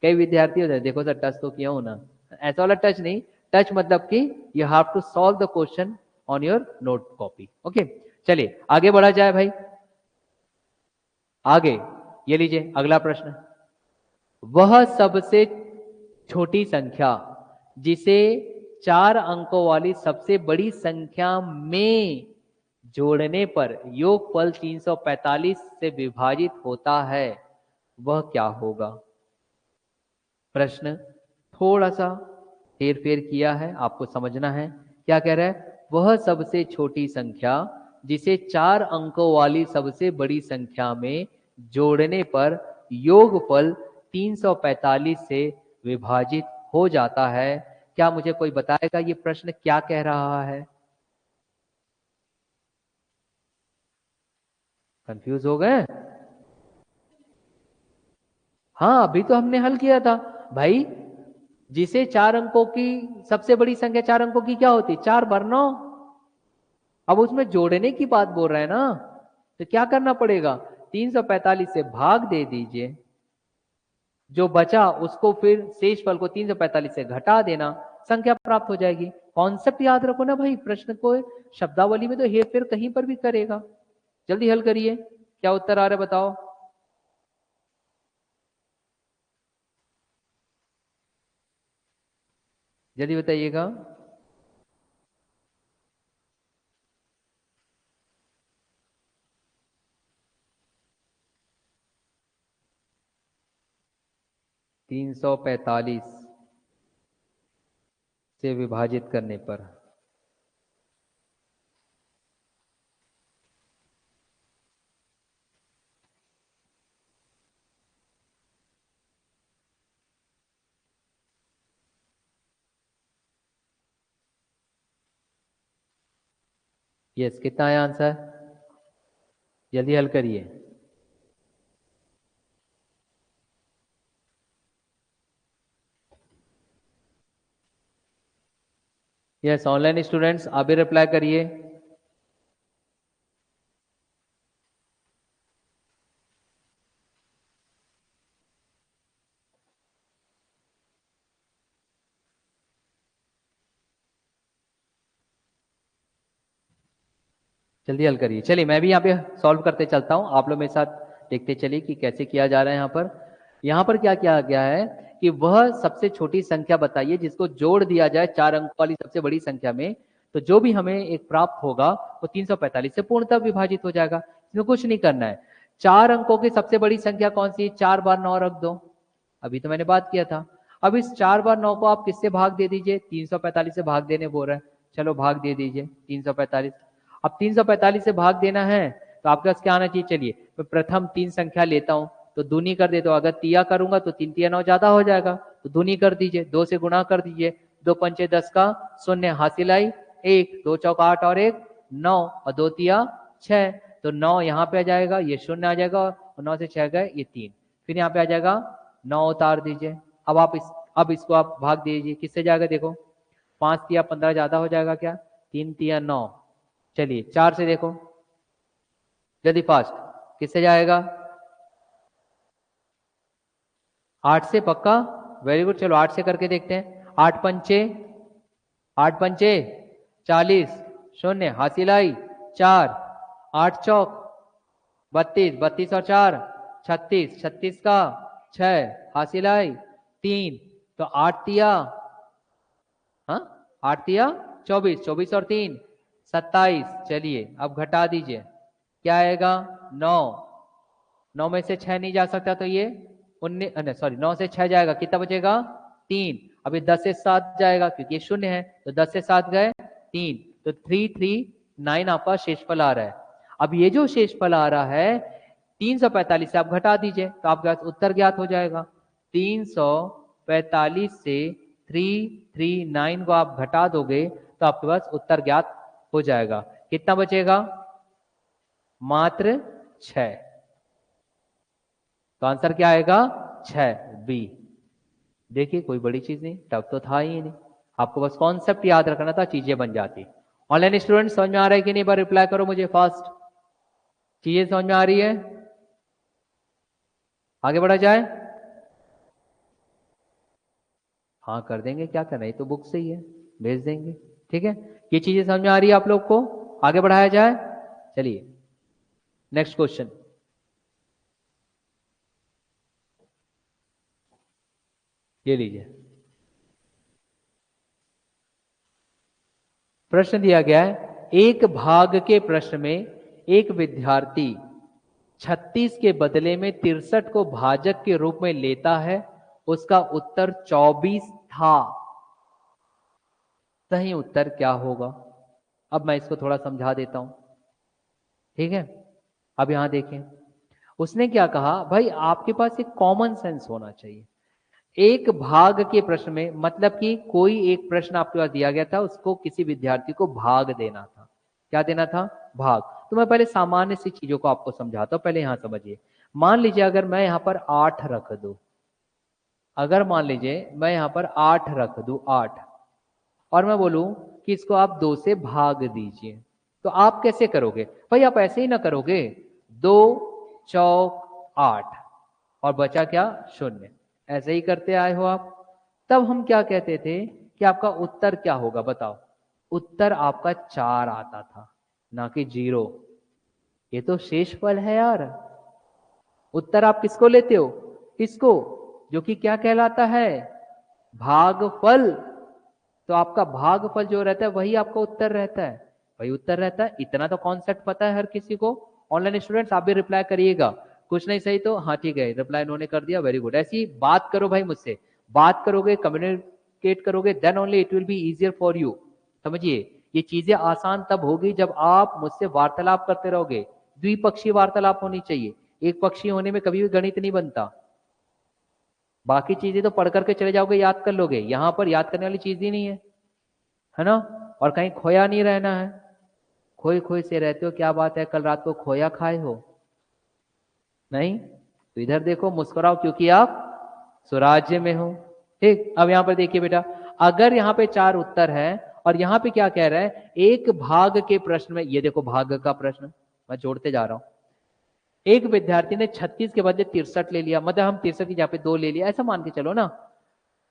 कई विद्यार्थी होते हैं, देखो सर टच तो किया हूं ना, ऐसा वाला टच नहीं। टच मतलब कि you have to solve the question on your note copy. Okay, चलिए आगे बढ़ा जाए भाई। आगे ये लीजिए अगला प्रश्न, वह सबसे छोटी संख्या जिसे 4 अंकों वाली सबसे बड़ी संख्या में जोड़ने पर योगफल 345 से विभाजित होता है, वह क्या होगा। प्रश्न थोड़ा सा हेर फेर किया है, आपको समझना है। क्या कह रहा है, वह सबसे छोटी संख्या जिसे 4 अंकों वाली सबसे बड़ी संख्या में जोड़ने पर योगफल 345 से विभाजित हो जाता है। क्या मुझे कोई बताएगा ये प्रश्न क्या कह रहा है। कंफ्यूज हो गए। हाँ अभी तो हमने हल किया था भाई, जिसे 4 अंकों की सबसे बड़ी संख्या 4 अंकों की क्या होती, 4 × 9। अब उसमें जोड़ने की बात बोल रहे हैं ना, तो क्या करना पड़ेगा, 345 से भाग दे दीजिए, जो बचा उसको फिर शेषफल को 345 से घटा देना, संख्या प्राप्त हो जाएगी। कॉन्सेप्ट याद रखो ना भाई, प्रश्न को शब्दावली में तो हेर फेर कहीं पर भी करेगा। जल्दी हल करिए, क्या उत्तर आ रहा है बताओ। जल्दी बताइएगा। 345 से विभाजित करने पर यस, कितना आया आंसर? जल्दी हल करिए। यस, ऑनलाइन स्टूडेंट्स आप भी रिप्लाई करिए। जल्दी हल करिए। चलिए मैं भी यहाँ पे सॉल्व करते चलता हूँ, आप लोग मेरे साथ देखते चलिए कि कैसे किया जा रहा है। यहाँ पर क्या किया गया है कि वह सबसे छोटी संख्या बताइए जिसको जोड़ दिया जाए 4 अंक वाली सबसे बड़ी संख्या में, तो जो भी हमें एक प्राप्त होगा वो 345 से पूर्णतः विभाजित हो जाएगा। इसमें कुछ नहीं करना है। 4 अंकों की सबसे बड़ी संख्या कौन सी? 4 बार 9 रख दो, अभी तो मैंने बात किया था। अब इस 4 बार 9 को आप किससे भाग दे दीजिए? 345 से भाग देने बोल रहा है, चलो भाग दे दीजिए 345। अब 345 से भाग देना है तो आपके पास क्या आना चाहिए? चलिए मैं प्रथम 3 संख्या लेता हूं तो दूनी कर देता हूं। अगर तिया करूंगा तो 3 तिया 9 ज्यादा हो जाएगा, तो दूनी कर दीजिए, 2 से गुणा कर दीजिए। 2 पंचे 10 का शून्य, हासिल आई 1, 2 चौका 8 और 1 9 और 2 तिया 6, तो 9 यहाँ पे आ जाएगा, ये शून्य आ जाएगा और 9 से 6 गए ये 3, फिर यहाँ पे आ जाएगा 9 उतार दीजिए। अब इसको आप भाग दीजिए, किससे जाएगा? देखो 5 तिया 15 ज्यादा हो जाएगा क्या? 3 तिया 9। चलिए 4 से देखो, जल्दी फास्ट, किससे जाएगा? 8 से पक्का, वेरी गुड। चलो 8 से करके देखते हैं। 8 पंचे 40, शून्य हासिल आई 4, 8 चौक 32, 32 और 4 36, 36 का 6 हासिल आई 3, तो 8 तिया, हाँ 8 तिया 24, 24 और 3 27। चलिए अब घटा दीजिए, क्या आएगा? 9, 9 में से 6 नहीं जा सकता तो ये 19, सॉरी 9 से 6 जाएगा, कितना बचेगा? 3। अभी 10 से 7 जाएगा क्योंकि ये शून्य है, तो 10 से 7 गए 3, तो 339 आपका शेषफल आ रहा है। अब ये जो शेषफल आ रहा है 345 से आप घटा दीजिए तो आपके पास उत्तर ज्ञात हो जाएगा। 345 से 339 को आप घटा दोगे तो आपके पास उत्तर ज्ञात हो जाएगा। कितना बचेगा? मात्र 6। तो आंसर क्या आएगा? 6, बी। देखिए कोई बड़ी चीज नहीं, टफ तो था ही नहीं, आपको बस कॉन्सेप्ट याद रखना था, चीजें बन जाती। ऑनलाइन स्टूडेंट समझ में आ रहा है कि नहीं? बार रिप्लाई करो मुझे फास्ट। चीजें समझ में आ रही है? आगे बढ़ा जाए? हाँ कर देंगे, क्या करना है, तो बुक से ही है, भेज देंगे। ठीक है, ये चीजें समझ में आ रही है आप लोग को? आगे बढ़ाया जाए? चलिए नेक्स्ट क्वेश्चन, ये लीजिए। प्रश्न दिया गया है, एक भाग के प्रश्न में एक विद्यार्थी 36 के बदले में 63 को भाजक के रूप में लेता है, उसका उत्तर 24 था। सही उत्तर क्या होगा? अब मैं इसको थोड़ा समझा देता हूं, ठीक है। अब यहां देखें, उसने क्या कहा, भाई आपके पास एक कॉमन सेंस होना चाहिए। एक भाग के प्रश्न में मतलब कि कोई एक प्रश्न आपके पास दिया गया था, उसको किसी विद्यार्थी को भाग देना था। क्या देना था? भाग। तो मैं पहले सामान्य सी चीजों को आपको समझाता हूं, पहले यहां समझिए। मान लीजिए अगर मैं यहां पर 8 रख दूं, अगर मान लीजिए मैं यहां पर 8 रख दूं, 8, और मैं बोलूं कि इसको आप 2 से भाग दीजिए, तो आप कैसे करोगे? भाई आप ऐसे ही ना करोगे, 2 चौक 8 और बचा क्या? 0। ऐसे ही करते आए हो आप। तब हम क्या कहते थे कि आपका उत्तर क्या होगा? बताओ। उत्तर आपका 4 आता था, ना कि 0। ये तो शेषफल है यार। उत्तर आप किसको लेते हो? इसको, जो कि क्या कहलाता है? भागफल। तो आपका भागफल जो रहता है वही आपका उत्तर रहता है, वही उत्तर रहता है। इतना तो कॉन्सेप्ट पता है हर किसी को। ऑनलाइन स्टूडेंट्स आप भी रिप्लाई करिएगा, कुछ नहीं सही तो हाँ ठीक है, रिप्लाई इन्होंने कर दिया, वेरी गुड। ऐसी बात करो भाई मुझसे, बात करोगे, कम्युनिकेट करोगे, then only it will be easier for you. समझिए, ये चीजें आसान तब होगी जब आप मुझसे वार्तालाप करते रहोगे। द्विपक्षीय वार्तालाप होनी चाहिए, एक पक्षीय होने में कभी भी गणित नहीं बनता। बाकी चीजें तो पढ़ करके चले जाओगे, याद कर लोगे, यहां पर याद करने वाली चीज ही नहीं है ना। और कहीं खोया नहीं रहना है, खोए खोए से रहते हो, क्या बात है, कल रात को खोया खाए हो? नहीं, तो इधर देखो, मुस्कुराओ क्योंकि आप स्वराज्य में हो। ठीक, अब यहां पर देखिए बेटा, अगर यहाँ पे 4 उत्तर है और यहाँ पे क्या कह रहा है, एक भाग के प्रश्न में, ये देखो भाग का प्रश्न मैं जोड़ते जा रहा हूं, एक विद्यार्थी ने 36 के बदले 63 ले लिया, मतलब हम 63 की जगह पे 2 ले लिया, ऐसा मान के चलो ना,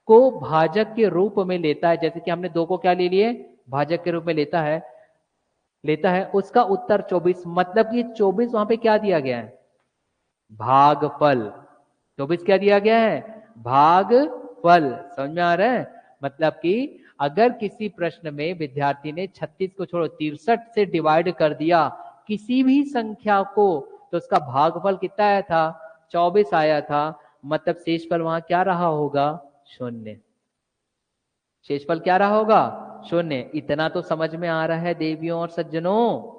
को भाजक के रूप में लेता है, जैसे कि हमने 2 को क्या ले लिए, भाजक के रूप में लेता है, उसका उत्तर 24, मतलब कि 24 वहां पे क्या दिया गया है, भागफल। 24 क्या दिया गया है, भागफल। समझ में आ रहा है? मतलब कि अगर किसी प्रश्न में विद्यार्थी ने 36 को छोड़ो 63 से डिवाइड कर दिया किसी भी संख्या को, तो उसका भागफल कितना आया था, 24 आया था, मतलब शेषफल वहां क्या रहा होगा, शून्य। शेषफल क्या रहा होगा, शून्य। इतना तो समझ में आ रहा है देवियों और सज्जनों?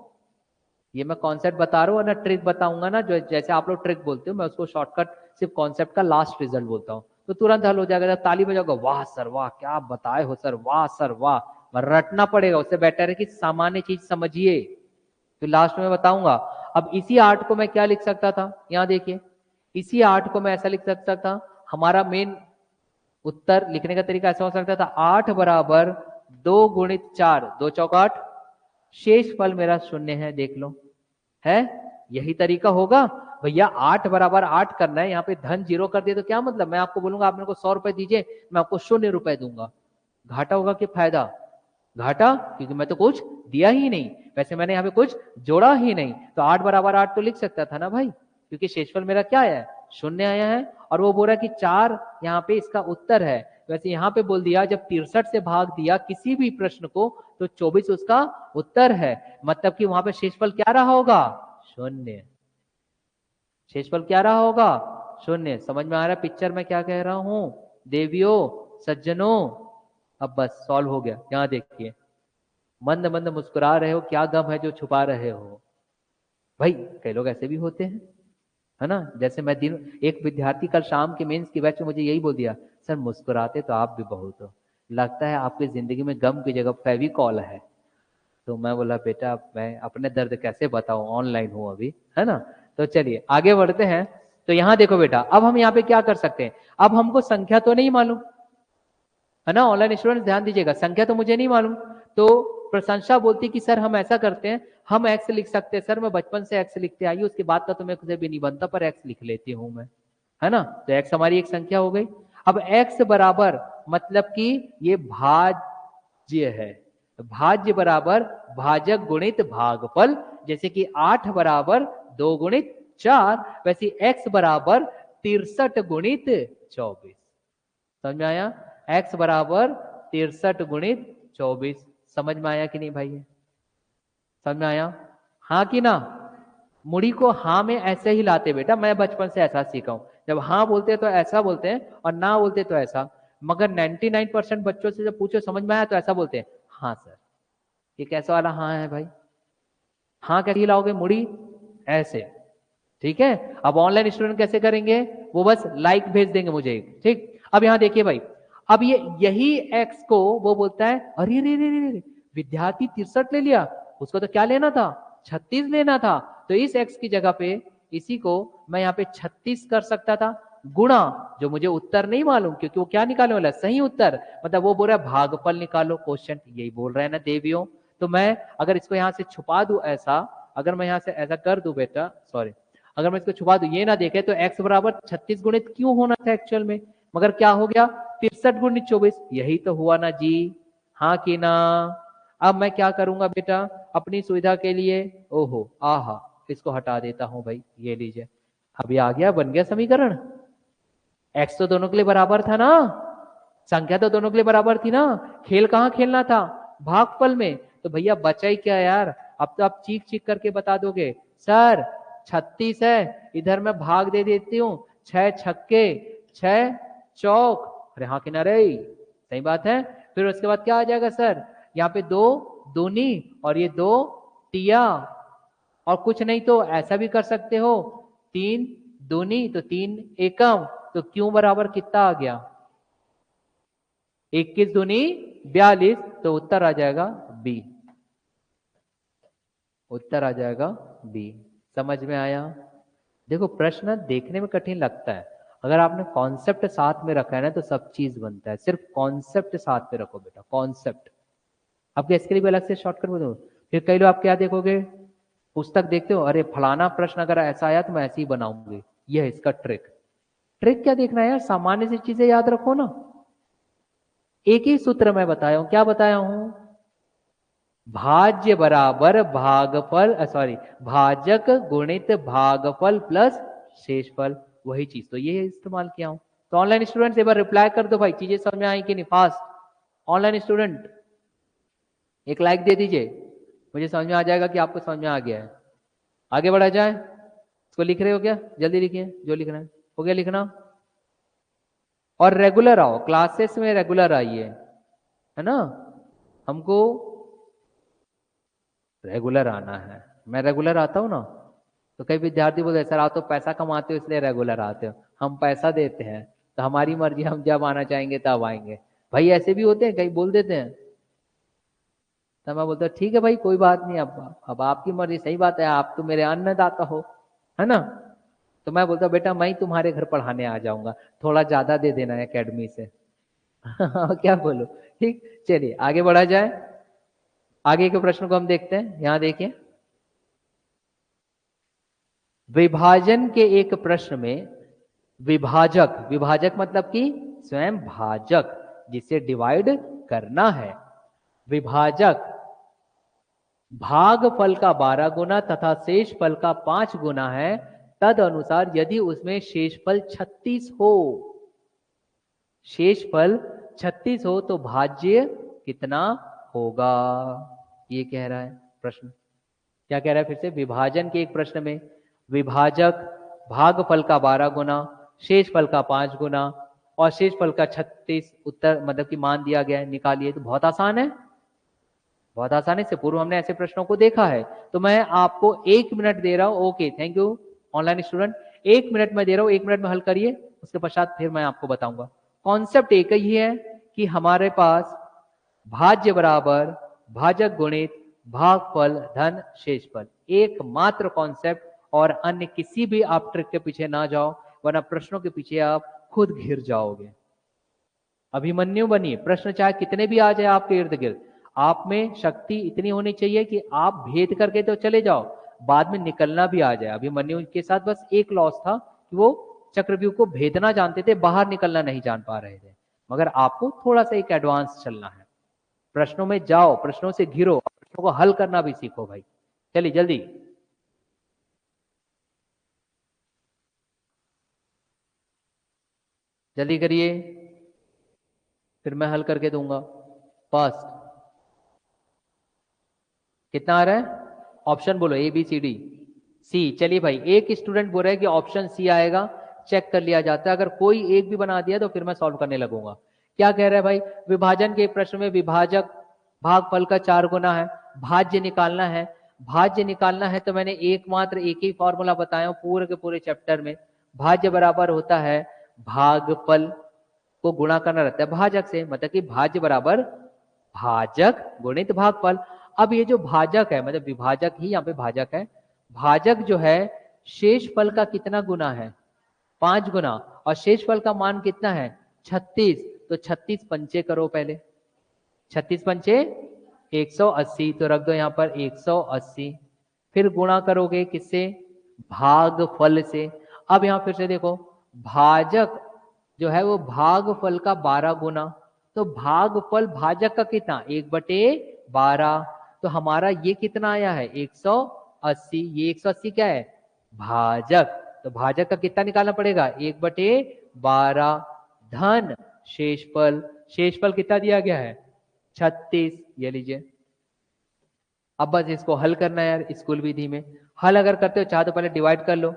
ये मैं कॉन्सेप्ट बता रहा हूँ ना, ट्रिक बताऊंगा ना, जो जैसे आप लोग ट्रिक बोलते हो, मैं उसको शॉर्टकट सिर्फ कॉन्सेप्ट का लास्ट रिजल्ट बोलता हूँ, तो तुरंत हल हो जाएगा। ताली बजाओगे, वाह सर वाह, क्या बताए हो सर, वाह सर वाह, रटना पड़ेगा, उससे बेटर है कि सामान्य चीज समझिए, फिर लास्ट में बताऊंगा। अब इसी 8 को मैं क्या लिख सकता था, यहाँ देखिए, इसी 8 को मैं ऐसा लिख सकता था, हमारा मेन उत्तर लिखने का तरीका ऐसा हो सकता था, 8 बराबर 2 गुणित 4, 2 चौक 8, शेष फल मेरा शून्य है, देख लो, है यही तरीका होगा भैया। 8 बराबर 8 करना है, यहाँ पे धन 0 कर दिया तो क्या मतलब, मैं आपको बोलूंगा आप मेरे को 100 रुपए दीजिए, मैं आपको 0 रुपए दूंगा, घाटा होगा कि फायदा, घाटा, क्योंकि मैं तो कुछ दिया ही नहीं, वैसे मैंने यहाँ पे कुछ जोड़ा ही नहीं, तो 8 बराबर 8 तो लिख सकता था ना भाई, क्योंकि शेषफल मेरा क्या आया है, शून्य आया है, और वो बोल रहा है कि 4 यहाँ पे इसका उत्तर है। वैसे यहाँ पे बोल दिया जब 63 से भाग दिया किसी भी प्रश्न को तो 24 उसका उत्तर है, मतलब कि वहां पे शेषफल क्या रहा होगा, शून्य। शेषफल क्या रहा होगा, शून्य। समझ में आ रहा है पिक्चर में क्या कह रहा हूं देवियों सज्जनों? अब बस सॉल्व हो गया। यहां देखिए, मंद मंद मुस्कुरा रहे हो, क्या गम है जो छुपा रहे हो? भाई कई लोग ऐसे भी होते हैं, है ना। जैसे मैं एक विद्यार्थी कल शाम के मेंस की बैच में मुझे यही बोल दिया, सर मुस्कुराते तो आप भी बहुत हो, लगता है आपकी जिंदगी में गम की जगह फेविकॉल है। तो मैं बोला बेटा मैं अपने दर्द कैसे बताऊं, ऑनलाइन हूं अभी, है ना। तो चलिए आगे बढ़ते हैं। तो यहां देखो बेटा, अब हम यहाँ पे क्या कर सकते हैं, अब हमको संख्या तो नहीं मालूम, है ना, ऑनलाइन स्टूडेंट ध्यान दीजिएगा, संख्या तो मुझे नहीं मालूम, तो प्रशंसा बोलती कि सर हम ऐसा करते हैं, हम एक्स लिख सकते हैं। सर मैं बचपन से एक्स लिखते आई, उसके बाद का तो मैं कुछ भी नहीं बनता, पर एक्स लिख लेती हूँ मैं, है ना। तो एक्स हमारी एक संख्या हो गई। अब एक्स बराबर मतलब कि ये भाज्य है, भाज्य बराबर भाजक गुणित भागफल, जैसे कि 8 बराबर 2 गुणित 4, वैसे x बराबर 63 गुणित 24। समझ में आया, x बराबर 63 गुणित 24। समझ में आया कि नहीं भाई, समझ में आया, हाँ कि ना। मुड़ी को हाँ में ऐसे ही लाते बेटा, मैं बचपन से ऐसा सीखा हूं, जब हाँ बोलते हैं तो ऐसा बोलते हैं और ना बोलते तो ऐसा, मगर 99% बच्चों से जब पूछो समझ में आया तो ऐसा बोलते हैं, हाँ सर। ये कैसा वाला हाँ है भाई, हाँ कैसे लाओगे, मुड़ी ऐसे, ठीक है। अब ऑनलाइन स्टूडेंट कैसे करेंगे, वो बस लाइक भेज देंगे मुझे एक, ठीक। अब यहां देखिए भाई, अब ये यही एक्स को वो बोलता है, अरे रे रे रे रे, विद्यार्थी 63 ले लिया, उसको तो क्या लेना था, 36 लेना था, तो इस एक्स की जगह पे इसी को मैं यहाँ पे 36 कर सकता था, गुणा जो मुझे उत्तर नहीं मालूम, क्योंकि वो क्या निकालने वाला है, सही उत्तर, मतलब वो बोल रहा है भागफल निकालो, क्वेश्चन यही बोल रहा है ना देवियों। तो मैं अगर इसको यहाँ से छुपा दूं ऐसा, अगर मैं यहाँ से ऐसा कर दूं बेटा, सॉरी, अगर मैं इसको छुपा दूं, ये ना देखे तो x बराबर 36 गुणित क्यों होना था एक्चुअल में, मगर क्या हो गया 63 गुणित 24, यही तो हुआ ना जी, हाँ कि ना। अब मैं क्या करूंगा बेटा अपनी सुविधा के लिए, ओहो आहा, इसको हटा देता हूं भाई, ये लीजिए, अभी आ गया, बन गया समीकरण। x तो दोनों के लिए बराबर था ना, संख्या तो दोनों के लिए बराबर थी ना, खेल कहाँ खेलना था, भागफल में। तो भैया बचा ही क्या यार, अब तो आप चीख चीख करके बता दोगे, सर 36 है, इधर मैं भाग दे देती हूँ, 6 छक्के 6 चौक, अरे हाँ किनारे, सही बात है। फिर उसके बाद क्या आ जाएगा सर, यहाँ पे 2 दूनी और ये 2 तिया, और कुछ नहीं तो ऐसा भी कर सकते हो, 3 दूनी तो 3 एकम, तो क्यों बराबर कितना आ गया, 21 दूनी 42, तो उत्तर आ जाएगा बी, उत्तर आ जाएगा बी। समझ में आया? देखो प्रश्न देखने में कठिन लगता है, अगर आपने कॉन्सेप्ट साथ में रखा है ना तो सब चीज बनता है। सिर्फ कॉन्सेप्ट साथ में रखो बेटा, कॉन्सेप्ट। आपके इसके लिए भी अलग से शॉर्टकट बता दूं। फिर कई लोग आप क्या देखोगे, पुस्तक देखते हो, अरे फलाना प्रश्न अगर ऐसा आया तो मैं ऐसे ही बनाऊंगी, यह है इसका ट्रिक। ट्रिक क्या देखना है यार, सामान्य सी चीजें याद रखो ना। एक ही सूत्र मैं बताया हूं, क्या बताया हूं, भाज्य बराबर भागफल, सॉरी भाजक गुणित भागफल प्लस शेषफल, वही चीज तो ये इस्तेमाल किया हूं। तो ऑनलाइन स्टूडेंट एक बार रिप्लाई कर दो भाई, चीजें समझ में आई कि नहीं, फास्ट। ऑनलाइन स्टूडेंट एक लाइक दे दीजिए, मुझे समझ में आ जाएगा कि आपको समझ में आ गया है। आगे बढ़ा जाए, इसको लिख रहे हो क्या, जल्दी लिखिए जो लिखना है, हो गया लिखना। और रेगुलर आओ, क्लासेस में रेगुलर आइए, है ना, हमको रेगुलर आना है। मैं रेगुलर आता हूँ ना, तो कई विद्यार्थी बोलते हैं सर आप तो पैसा कमाते हो इसलिए रेगुलर आते हो, हम पैसा देते हैं तो हमारी मर्जी, हम जब आना चाहेंगे तब आएंगे। भाई ऐसे भी होते हैं, कई बोल देते हैं, तो मैं बोलता ठीक है भाई कोई बात नहीं, अब आपकी मर्जी, सही बात है, आप तो मेरे अन्नदाता हो, है ना। तो मैं बोलता बेटा मैं ही तुम्हारे घर पढ़ाने आ जाऊंगा, थोड़ा ज्यादा दे देना एकेडमी से। क्या बोलो, ठीक। चलिए आगे बढ़ा जाए, आगे के प्रश्न को हम देखते हैं। यहां देखिए, विभाजन के एक प्रश्न में विभाजक, विभाजक मतलब कि स्वयं भाजक, जिसे डिवाइड करना है, विभाजक भागफल का 12 गुना तथा शेषफल का 5 गुना है, तद अनुसार यदि उसमें शेषफल 36 हो, शेषफल 36 हो तो भाज्य कितना होगा, ये कह रहा है प्रश्न। क्या कह रहा है फिर से, विभाजन के एक प्रश्न में विभाजक भागफल का 12 गुना, शेषफल का 5 गुना और शेषफल का 36 उत्तर मतलब कि मान दिया गया है, निकालिए। तो बहुत आसान है, बहुत आसानी से, पूर्व हमने ऐसे प्रश्नों को देखा है। तो मैं आपको 1 मिनट दे रहा हूं, okay thank you online student, 1 minute में दे रहा हूं, 1 मिनट में हल करिए, उसके पश्चात फिर मैं आपको बताऊंगा। कॉन्सेप्ट एक ही है कि हमारे पास भाज्य बराबर भाजक गुणित भागफल धन शेषफल, एकमात्र कॉन्सेप्ट, और अन्य किसी भी आप ट्रिक के पीछे ना जाओ, वरना प्रश्नों के पीछे आप खुद घिर जाओगे। अभिमन्यु बनिए, प्रश्न चाहे कितने भी आ जाए आपके इर्द गिर्द, आप में शक्ति इतनी होनी चाहिए कि आप भेद करके तो चले जाओ, बाद में निकलना भी आ जाए। अभिमन्यु के साथ बस एक लॉस था कि वो चक्रव्यूह को भेदना जानते थे, बाहर निकलना नहीं जान पा रहे थे। मगर आपको थोड़ा सा एक एडवांस चलना है, प्रश्नों में जाओ, प्रश्नों से घिरो, प्रश्नों को हल करना भी सीखो भाई। चलिए जल्दी, जल्दी करिए, फिर मैं हल करके दूंगा। फर्स्ट कितना आ रहा है, ऑप्शन बोलो, A B C D C. चलिए भाई, एक स्टूडेंट बोल रहा है कि ऑप्शन सी आएगा, चेक कर लिया जाता है, अगर कोई एक भी बना दिया तो फिर मैं सॉल्व करने लगूंगा। क्या कह रहा है भाई, विभाजन के प्रश्न में विभाजक भागफल का 4 गुना है, भाज्य निकालना है। भाज्य निकालना है तो मैंने एकमात्र एक ही फॉर्मूला बताया हूं पूरे के पूरे चैप्टर में, भाज्य बराबर होता है भागफल को गुणा करना रहता है भाजक से, मतलब कि भाज्य बराबर भाजक गुणित भागफल। अब ये जो भाजक है, मतलब विभाजक ही यहाँ पे भाजक है, भाजक जो है शेषफल का कितना गुना है, 5 गुना, और शेषफल का मान कितना है 36, तो 36 पंचे करो पहले, 36 पंचे 180, तो रख दो यहाँ पर 180, फिर गुणा करोगे किससे, भागफल से। अब यहाँ फिर से देखो, भाजक जो है वो भागफल का 12 गुना, तो भागफल भाजक का कितना 1/12, तो हमारा ये कितना आया है 180, ये 180 क्या है भाजक, तो भाजक का कितना निकालना पड़ेगा 1/12 धन शेषफल, शेषफल कितना दिया गया है 36, ये लीजिए। अब बस इसको हल करना है यार स्कूल विधि में, हल अगर करते हो चाहे तो पहले डिवाइड कर लो।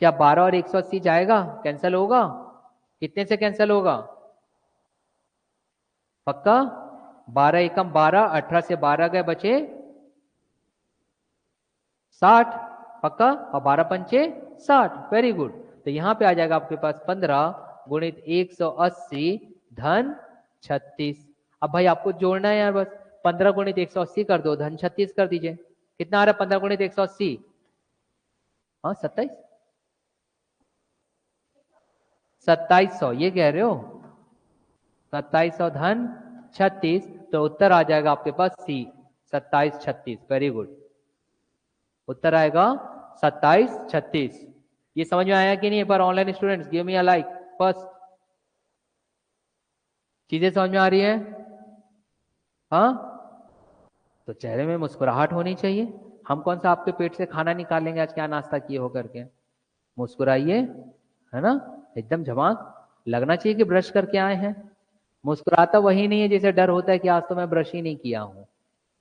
क्या 12 और 180 जाएगा, कैंसिल होगा? कितने से कैंसिल होगा? पक्का? 12 एकम 12, 18 से 12 गए, बचे 60। पक्का? और 12 पंचे 60। Very good. तो यहां पे आ जाएगा आपके पास 15 गुणित 180 धन 36। अब भाई आपको जोड़ना है यार, बस 15 गुणित 180 कर दो, धन 36 कर दीजिए। कितना आ रहा है 15 गुणित 180? हाँ 2700 ये कह रहे हो? 2700 धन 36, तो उत्तर आ जाएगा आपके पास सी, 2736। Very good. उत्तर आएगा 2736। ये समझ में आया कि नहीं? एक बार online students give me a like first. चीजें समझ में आ रही है? हाँ, तो चेहरे में मुस्कुराहट होनी चाहिए। हम कौन सा आपके पेट से खाना निकालेंगे आज क्या नाश्ता किए हो करके। मुस्कुराइए, है ना? एकदम झमाक लगना चाहिए कि ब्रश करके आए हैं। मुस्कुराता वही नहीं है जैसे डर होता है कि आज तो मैं ब्रश ही नहीं किया हूं।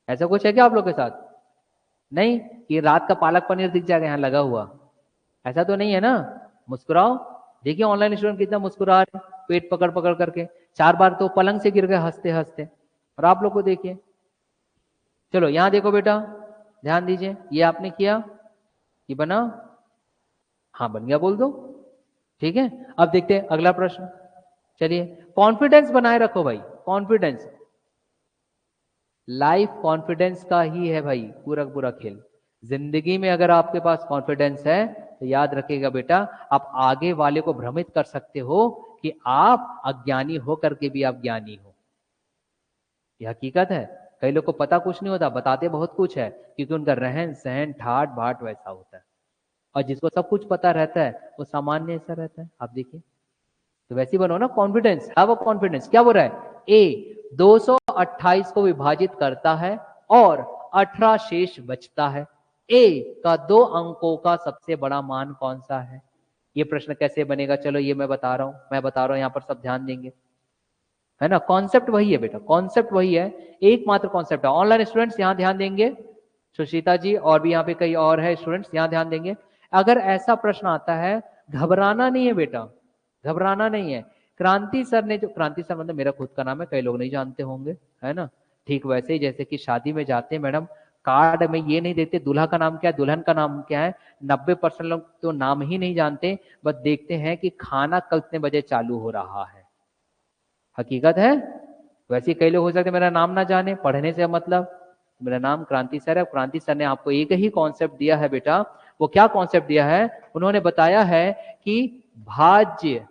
ऐसा कुछ है क्या आप लोग के साथ? नहीं कि रात का पालक पनीर दिख जाएगा यहाँ लगा हुआ, ऐसा तो नहीं है ना? मुस्कुराओ। देखिए ऑनलाइन स्टूडेंट कितना मुस्कुरा रहे, पेट पकड़ पकड़ करके। 4 बार तो पलंग से गिर गए हंसते हंसते। और आप लोग को देखिए। चलो यहां देखो बेटा, ध्यान दीजिए। ये आपने किया, ये बना? हाँ बन गया, बोल दो। ठीक है, अब देखते हैं अगला प्रश्न। चलिए, कॉन्फिडेंस बनाए रखो भाई, कॉन्फिडेंस। लाइफ कॉन्फिडेंस का ही है भाई पूरा पूरा खेल। जिंदगी में अगर आपके पास कॉन्फिडेंस है तो याद रखिएगा बेटा, आप आगे वाले को भ्रमित कर सकते हो कि आप अज्ञानी हो करके भी आप ज्ञानी हो। यह हकीकत है। कई लोग को पता कुछ नहीं होता, बताते बहुत कुछ है, क्योंकि उनका रहन सहन ठाट बाट वैसा होता है। और जिसको सब कुछ पता रहता है वो सामान्य ऐसा रहता है। आप देखिए, तो वैसे ही बनो ना, कॉन्फिडेंस, हैव अ कॉन्फिडेंस। क्या बोल रहा है? ए 228 को विभाजित करता है और 18 शेष बचता है। ए का 2 अंकों का सबसे बड़ा मान कौन सा है? ये प्रश्न कैसे बनेगा? चलो ये मैं बता रहा हूं, यहां पर सब ध्यान देंगे, है ना? कॉन्सेप्ट वही है बेटा, कॉन्सेप्ट वही है, एकमात्र कॉन्सेप्ट है। ऑनलाइन स्टूडेंट्स यहां ध्यान देंगे, सुशीता जी और भी यहाँ पे कई और है स्टूडेंट्स, यहां ध्यान देंगे। अगर ऐसा प्रश्न आता है, घबराना नहीं है बेटा, घबराना नहीं है। क्रांति सर ने जो, क्रांति सर मतलब मेरा खुद का नाम है, कई लोग नहीं जानते होंगे, है ना? ठीक वैसे ही जैसे कि शादी में जाते हैं मैडम, कार्ड में ये नहीं देते दूल्हा का नाम क्या है, दुल्हन का नाम क्या है। 90% लोग तो नाम ही नहीं जानते, बस देखते हैं कि खाना कितने बजे चालू हो रहा है। हकीकत है। वैसे कई लोग हो सकते मेरा नाम ना जाने, पढ़ने से मतलब। मेरा नाम क्रांति सर है। क्रांति सर ने आपको एक ही कॉन्सेप्ट दिया है बेटा। वो क्या कॉन्सेप्ट दिया है? उन्होंने बताया है कि भाज्य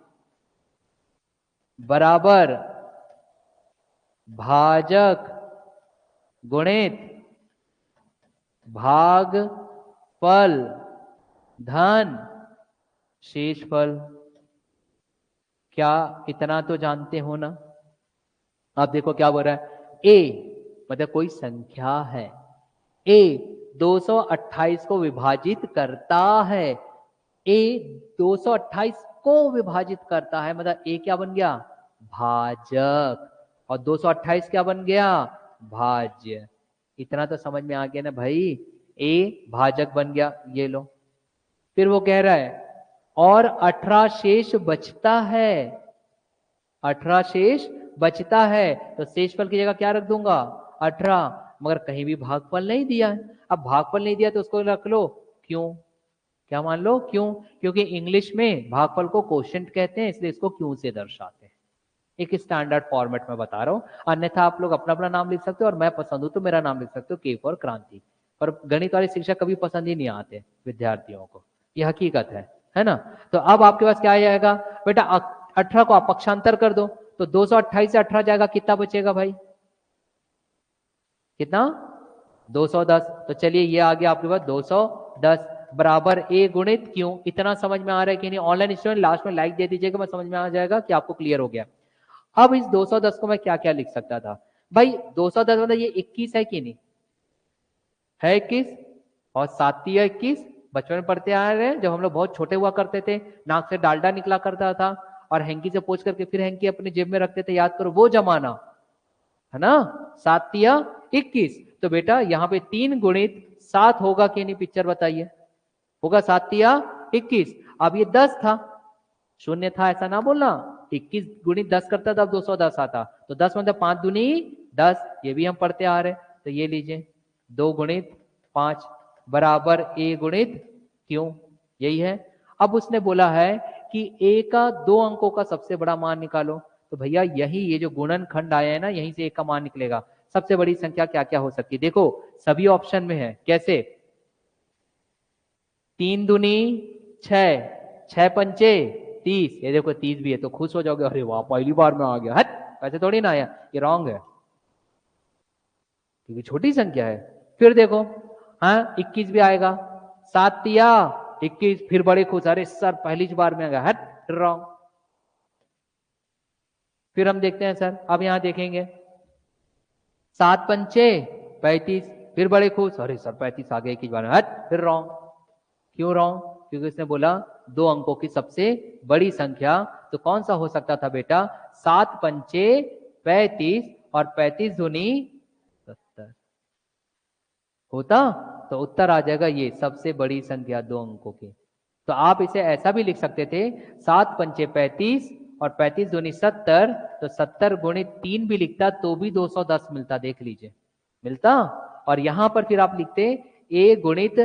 बराबर भाजक गुणित भागफल धन शेषफल। क्या इतना तो जानते हो ना? आप देखो क्या बोल रहा है, ए मतलब कोई संख्या है, ए 228 को विभाजित करता है, ए 228 को विभाजित करता है, मतलब ए क्या बन गया? भाजक। और 228 क्या बन गया? भाज्य। इतना तो समझ में आ गया ना भाई, ए भाजक बन गया, ये लो। फिर वो कह रहा है और 18 शेष बचता है, 18 शेष बचता है, तो शेषफल की जगह क्या रख दूंगा? 18। मगर कहीं भी भागफल नहीं दिया है। अब भागफल नहीं दिया तो उसको रख लो क्यों, क्या मान लो क्यों? क्योंकि इंग्लिश में भागफल को क्वोशिएंट कहते हैं, इसलिए इसको क्यों से दर्शाते हैं। एक स्टैंडर्ड फॉर्मेट में बता रहा हूं, अन्यथा आप लोग अपना अपना नाम लिख सकते हो, और मैं पसंद हूं तो मेरा नाम लिख सकते हो, के फॉर क्रांति। पर गणित वाले शिक्षक कभी पसंद ही नहीं आते विद्यार्थियों को, यह हकीकत है ना? तो अब आपके पास क्या आ जाएगा बेटा? 18 को आप पक्षांतर कर दो, तो 228 से 18 जाएगा, कितना बचेगा भाई? कितना? 210। तो चलिए ये आ गया आपके पास 210 बराबर ए गुणित क्यों। इतना समझ में आ रहा है कि नहीं? ऑनलाइन स्टूडेंट लास्ट में लाइक दे दीजिएगा, मैं समझ में आ जाएगा कि आपको क्लियर हो गया। अब इस 210 को मैं क्या क्या लिख सकता था भाई? 210 मतलब ये 21 है कि नहीं है? 21 और 7 21। बचपन में पढ़ते आ रहे हैं, जब हम लोग बहुत छोटे हुआ करते थे, नाक से डालडा निकला करता था और हैंकी से पोंछ करके फिर हैंकी अपनी जेब में रखते थे, याद करो वो जमाना, है ना? 7 21। तो बेटा यहाँ पे 3 गुणित 7 होगा कि नहीं, पिक्चर बताइए। होगा 7 या 21। अब ये 10 था, शून्य था ऐसा ना बोलना। 21 गुणित 10 करता तब 210 आता, तो 10 मतलब 5 दूनी 10, ये भी हम पढ़ते आ रहे। तो ये लीजिए 2 गुणित 5 बराबर a गुणित क्यों, यही है। अब उसने बोला है कि a का 2 अंकों का सबसे बड़ा मान निकालो, तो भैया यही ये जो गुणनखंड आया है ना, यहीं से a का मान निकलेगा। सबसे बड़ी संख्या क्या क्या हो सकती है, देखो सभी ऑप्शन में है। कैसे, 3 दूनी 6, 6 पंचे 30, ये देखो 30 भी है, तो खुश हो जाओगे, अरे वाह पहली बार में आ गया। हट, ऐसे थोड़ी ना आया, ये रॉन्ग है क्योंकि छोटी संख्या है। फिर देखो हाँ 21 भी आएगा, 7 तिया 21, फिर बड़े खुश, अरे सर पहली बार में आ गया। हट, रॉन्ग। फिर हम देखते हैं सर, अब यहां देखेंगे 7 पंचे 35, फिर बड़े खुश, अरे सर 35 आ गए एक ही बार में। हट, फिर रॉन्ग। क्यों रॉन्ग, क्योंकि उसने बोला 2 अंकों की सबसे बड़ी संख्या, तो कौन सा हो सकता था बेटा, 7 पंचे 35 और 35 दूनी 70 होता, तो उत्तर आ जाएगा ये सबसे बड़ी संख्या 2 अंकों की। तो आप इसे ऐसा भी लिख सकते थे, 7 पंचे 35 और 35 दूनी 70, तो 70 गुणित 3 भी लिखता तो भी 210 मिलता, देख लीजिए मिलता। और यहां पर फिर आप लिखते a गुणित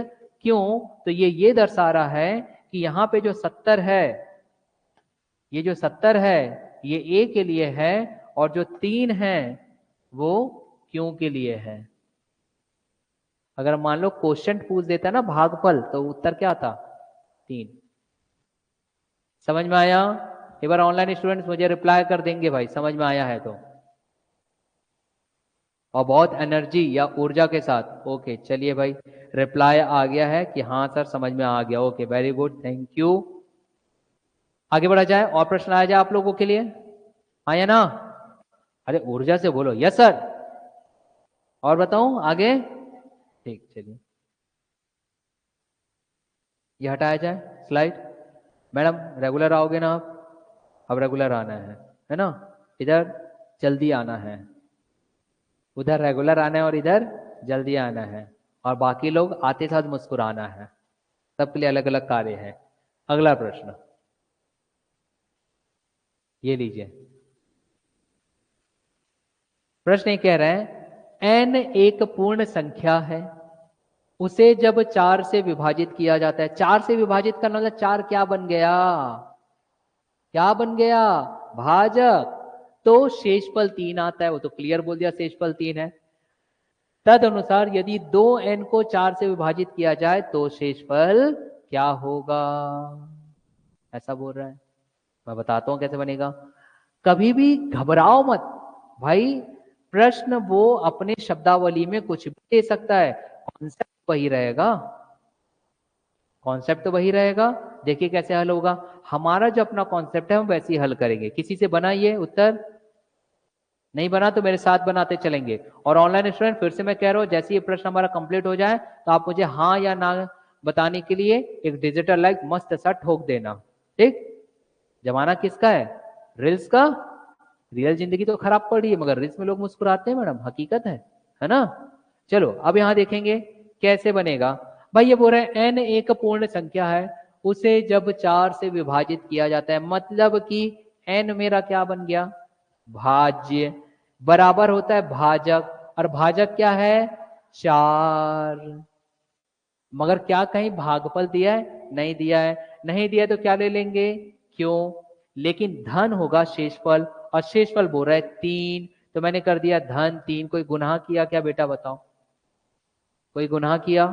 क्यों, तो ये दर्शा रहा है कि यहां पे जो 70 है, ये जो 70 है ये a के लिए है, और जो 3 है वो क्यों के लिए है। अगर मान लो क्वेश्चन पूछ देता ना भागफल, तो उत्तर क्या था, 3। समझ में आया। एक बार ऑनलाइन स्टूडेंट्स मुझे रिप्लाई कर देंगे भाई समझ में आया है तो, और बहुत एनर्जी या ऊर्जा के साथ। ओके चलिए भाई, रिप्लाई आ गया है कि हाँ सर समझ में आ गया। Okay very good, thank you. आगे बढ़ा जाए, और प्रश्न आया जाए आप लोगों के लिए, आया ना। अरे ऊर्जा से बोलो, यस सर। और बताऊं आगे, ठीक चलिए ये हटाया जाए स्लाइड। मैडम रेगुलर आओगे ना आप, अब रेगुलर आना है ना। इधर जल्दी आना है, उधर रेगुलर आना है और इधर जल्दी आना है, और बाकी लोग आते साथ मुस्कुराना है। सबके लिए अलग अलग कार्य है। अगला प्रश्न ये लीजिए। प्रश्न ये कह रहे हैं n एक पूर्ण संख्या है, उसे जब 4 से विभाजित किया जाता है, 4 से विभाजित करना मतलब 4 क्या बन गया, क्या बन गया, भाजक। तो शेषफल 3 आता है, वो तो क्लियर बोल दिया शेषफल 3 है। तद अनुसार यदि 2n को 4 से विभाजित किया जाए तो शेषफल क्या होगा, ऐसा बोल रहा है। मैं बताता हूं कैसे बनेगा। कभी भी घबराओ मत भाई, प्रश्न वो अपने शब्दावली में कुछ भी दे सकता है, कॉन्सेप्ट वही रहेगा, कॉन्सेप्ट तो वही रहेगा। देखिए कैसे हल होगा, हमारा जो अपना कॉन्सेप्ट है हम वैसे ही हल करेंगे। किसी से बनाइए उत्तर, नहीं बना तो मेरे साथ बनाते चलेंगे। और ऑनलाइन स्टूडेंट फिर से मैं कह रहा हूं, जैसे ये प्रश्न हमारा कंप्लीट हो जाए तो आप मुझे हाँ या ना बताने के लिए एक डिजिटल लाइक मस्त सा ठोक देना, ठीक। जमाना किसका है, रील्स का। रियल जिंदगी तो खराब पड़ी है, मगर रील्स में लोग मुस्कुराते हैं मैडम, हकीकत है ना। चलो अब यहां देखेंगे कैसे बनेगा। भाई ये बोल रहे हैं n एक पूर्ण संख्या है, उसे जब 4 से विभाजित किया जाता है, मतलब कि n मेरा क्या बन गया, भाज्य, बराबर होता है भाजक, और भाजक क्या है 4। मगर क्या कहीं भागफल दिया है, नहीं दिया है, नहीं दिया तो क्या ले लेंगे, क्यों। लेकिन धन होगा शेषफल, और शेषफल बोल रहा है 3, तो मैंने कर दिया धन 3। कोई गुनाह किया क्या बेटा बताओ, कोई गुनाह किया,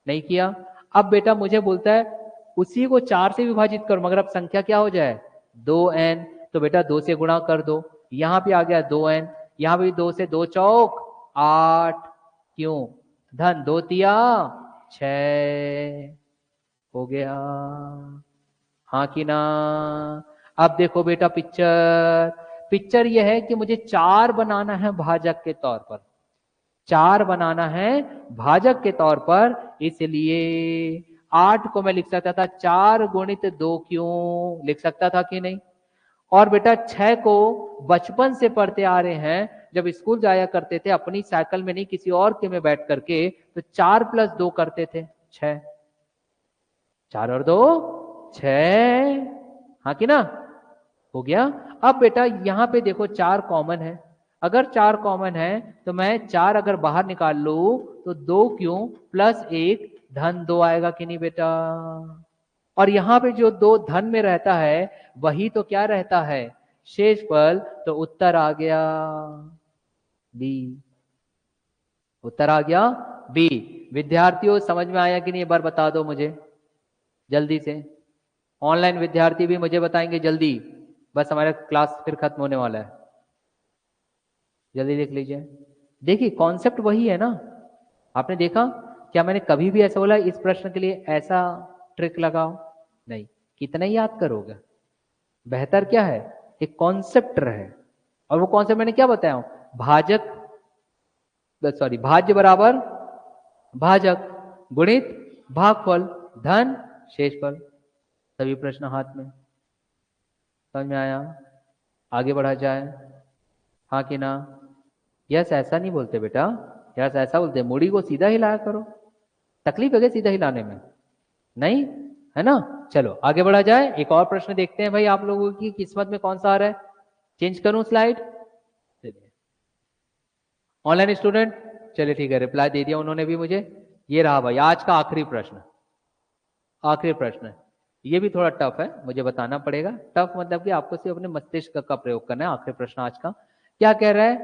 नहीं किया। अब बेटा मुझे बोलता है उसी को 4 से विभाजित करो, मगर अब संख्या क्या हो जाए 2n, तो बेटा 2 से गुणा कर दो, यहां भी आ गया 2n, यहां भी 2 से 2 चौक 8, क्यों, धन 2 तिया 6 हो गया, हाँ कि ना। अब देखो बेटा पिक्चर, पिक्चर यह है कि मुझे 4 बनाना है भाजक के तौर पर, 4 बनाना है भाजक के तौर पर, इसलिए 8 को मैं लिख सकता था 4 गुणित 2, क्यों लिख सकता था कि नहीं। और बेटा 6 को बचपन से पढ़ते आ रहे हैं, जब स्कूल जाया करते थे अपनी साइकिल में नहीं किसी और के में बैठ करके, तो 4 + 2 करते थे 6, 4 और 2 6, हाँ कि ना, हो गया। अब बेटा यहां पे देखो 4 कॉमन है, अगर 4 कॉमन है तो मैं 4 अगर बाहर निकाल लू तो 2 क्यों +1 धन 2 आएगा कि नहीं बेटा। और यहां पे जो 2 धन में रहता है वही तो क्या रहता है, शेषफल। तो उत्तर आ गया बी, उत्तर आ गया बी। विद्यार्थियों समझ में आया कि नहीं, एक बार बता दो मुझे जल्दी से। ऑनलाइन विद्यार्थी भी मुझे बताएंगे जल्दी, बस हमारा क्लास फिर खत्म होने वाला है। जल्दी देख लीजिए, देखिए कॉन्सेप्ट वही है ना। आपने देखा क्या मैंने कभी भी ऐसा बोला इस प्रश्न के लिए ऐसा ट्रिक लगाओ, नहीं। कितना ही याद करोगे, बेहतर क्या है एक कॉन्सेप्ट रहे। और वो कॉन्सेप्ट मैंने क्या बताया हूं, भाजक सॉरी भाज्य बराबर भाजक गुणित भागफल धन शेषफल। सभी प्रश्न हाथ में, समझ में आया, आगे बढ़ा जाए, हाँ कि ना। यस ऐसा नहीं बोलते बेटा, यस ऐसा बोलते मुड़ी को सीधा हिलाया करो, तकलीफ है सीधा हिलाने में, नहीं है ना। चलो आगे बढ़ा जाए, एक और प्रश्न देखते हैं भाई आप लोगों की किस्मत में कौन सा आ रहा है। चेंज करूं स्लाइड, ऑनलाइन स्टूडेंट, चलिए ठीक है, रिप्लाई दे दिया उन्होंने भी मुझे। ये रहा भाई आज का आखिरी प्रश्न, आखिरी प्रश्न। ये भी थोड़ा टफ है, मुझे बताना पड़ेगा। टफ मतलब कि आपको सिर्फ अपने मस्तिष्क का प्रयोग करना है। आखिरी प्रश्न आज का क्या कह रहा है,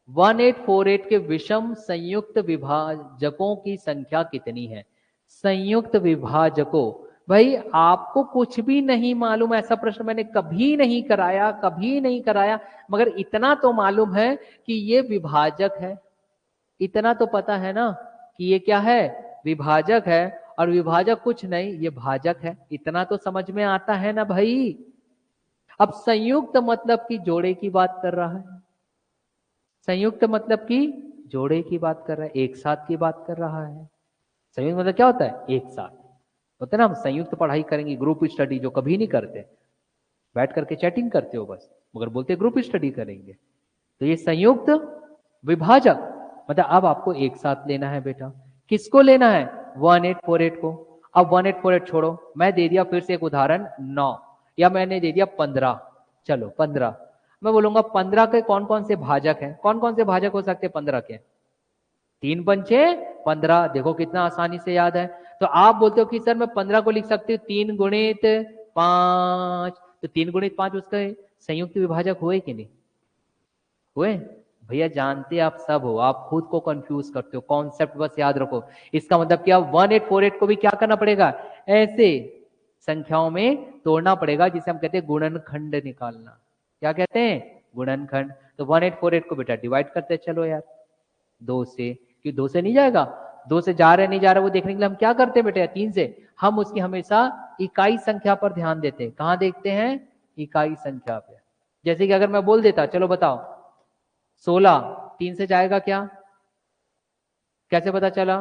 1848 के विषम संयुक्त विभाजकों की संख्या कितनी है। संयुक्त विभाजकों, भाई आपको कुछ भी नहीं मालूम, ऐसा प्रश्न मैंने कभी नहीं कराया, कभी नहीं कराया, मगर इतना तो मालूम है कि ये विभाजक है। इतना तो पता है ना कि ये क्या है, विभाजक है। और विभाजक कुछ नहीं, ये भाजक है, इतना तो समझ में आता है ना भाई। अब संयुक्त मतलब कि जोड़े की बात कर रहा है, संयुक्त मतलब कि जोड़े की बात कर रहा है, एक साथ की बात कर रहा है। संयुक्त मतलब क्या होता है, एक साथ होता है ना। हम संयुक्त पढ़ाई करेंगे, ग्रुप स्टडी जो कभी नहीं करते, बैठ करके चैटिंग करते हो बस, मगर बोलते ग्रुप स्टडी करेंगे। तो ये संयुक्त विभाजक मतलब अब आपको एक साथ लेना है बेटा। किसको लेना है, 1848 को। अब 1848 छोड़ो, मैं दे दिया फिर से एक उदाहरण 9, या मैंने दे दिया 15, चलो 15। मैं बोलूंगा 15 के कौन कौन से भाजक हैं, कौन कौन से भाजक हो सकते हैं 15 के, 3 पंचे 15, देखो कितना आसानी से याद है। तो आप बोलते हो कि सर मैं 15 को लिख सकती हूँ 3 गुणित 5, तो 3 गुणित 5 उसका संयुक्त विभाजक हुए कि नहीं हुए। भैया जानते आप सब हो, आप खुद को कंफ्यूज करते हो, कॉन्सेप्ट बस याद रखो। इसका मतलब क्या, 1848 को भी क्या करना पड़ेगा, ऐसे संख्याओं में तोड़ना पड़ेगा, जिसे हम कहते हैं गुणनखंड निकालना। क्या कहते हैं, गुणनखंड। तो 1848 को बेटा डिवाइड करते चलो यार 2 से, क्यों 2 से नहीं जाएगा, 2 से जा रहे नहीं जा रहे वो देखने के लिए हम क्या करते हैं बेटा, 3 से। हम उसकी हमेशा इकाई संख्या पर ध्यान देते हैं। कहां देखते हैं, इकाई संख्या पे। जैसे कि अगर मैं बोल देता, चलो बताओ 16 3 से जाएगा क्या, कैसे पता चला,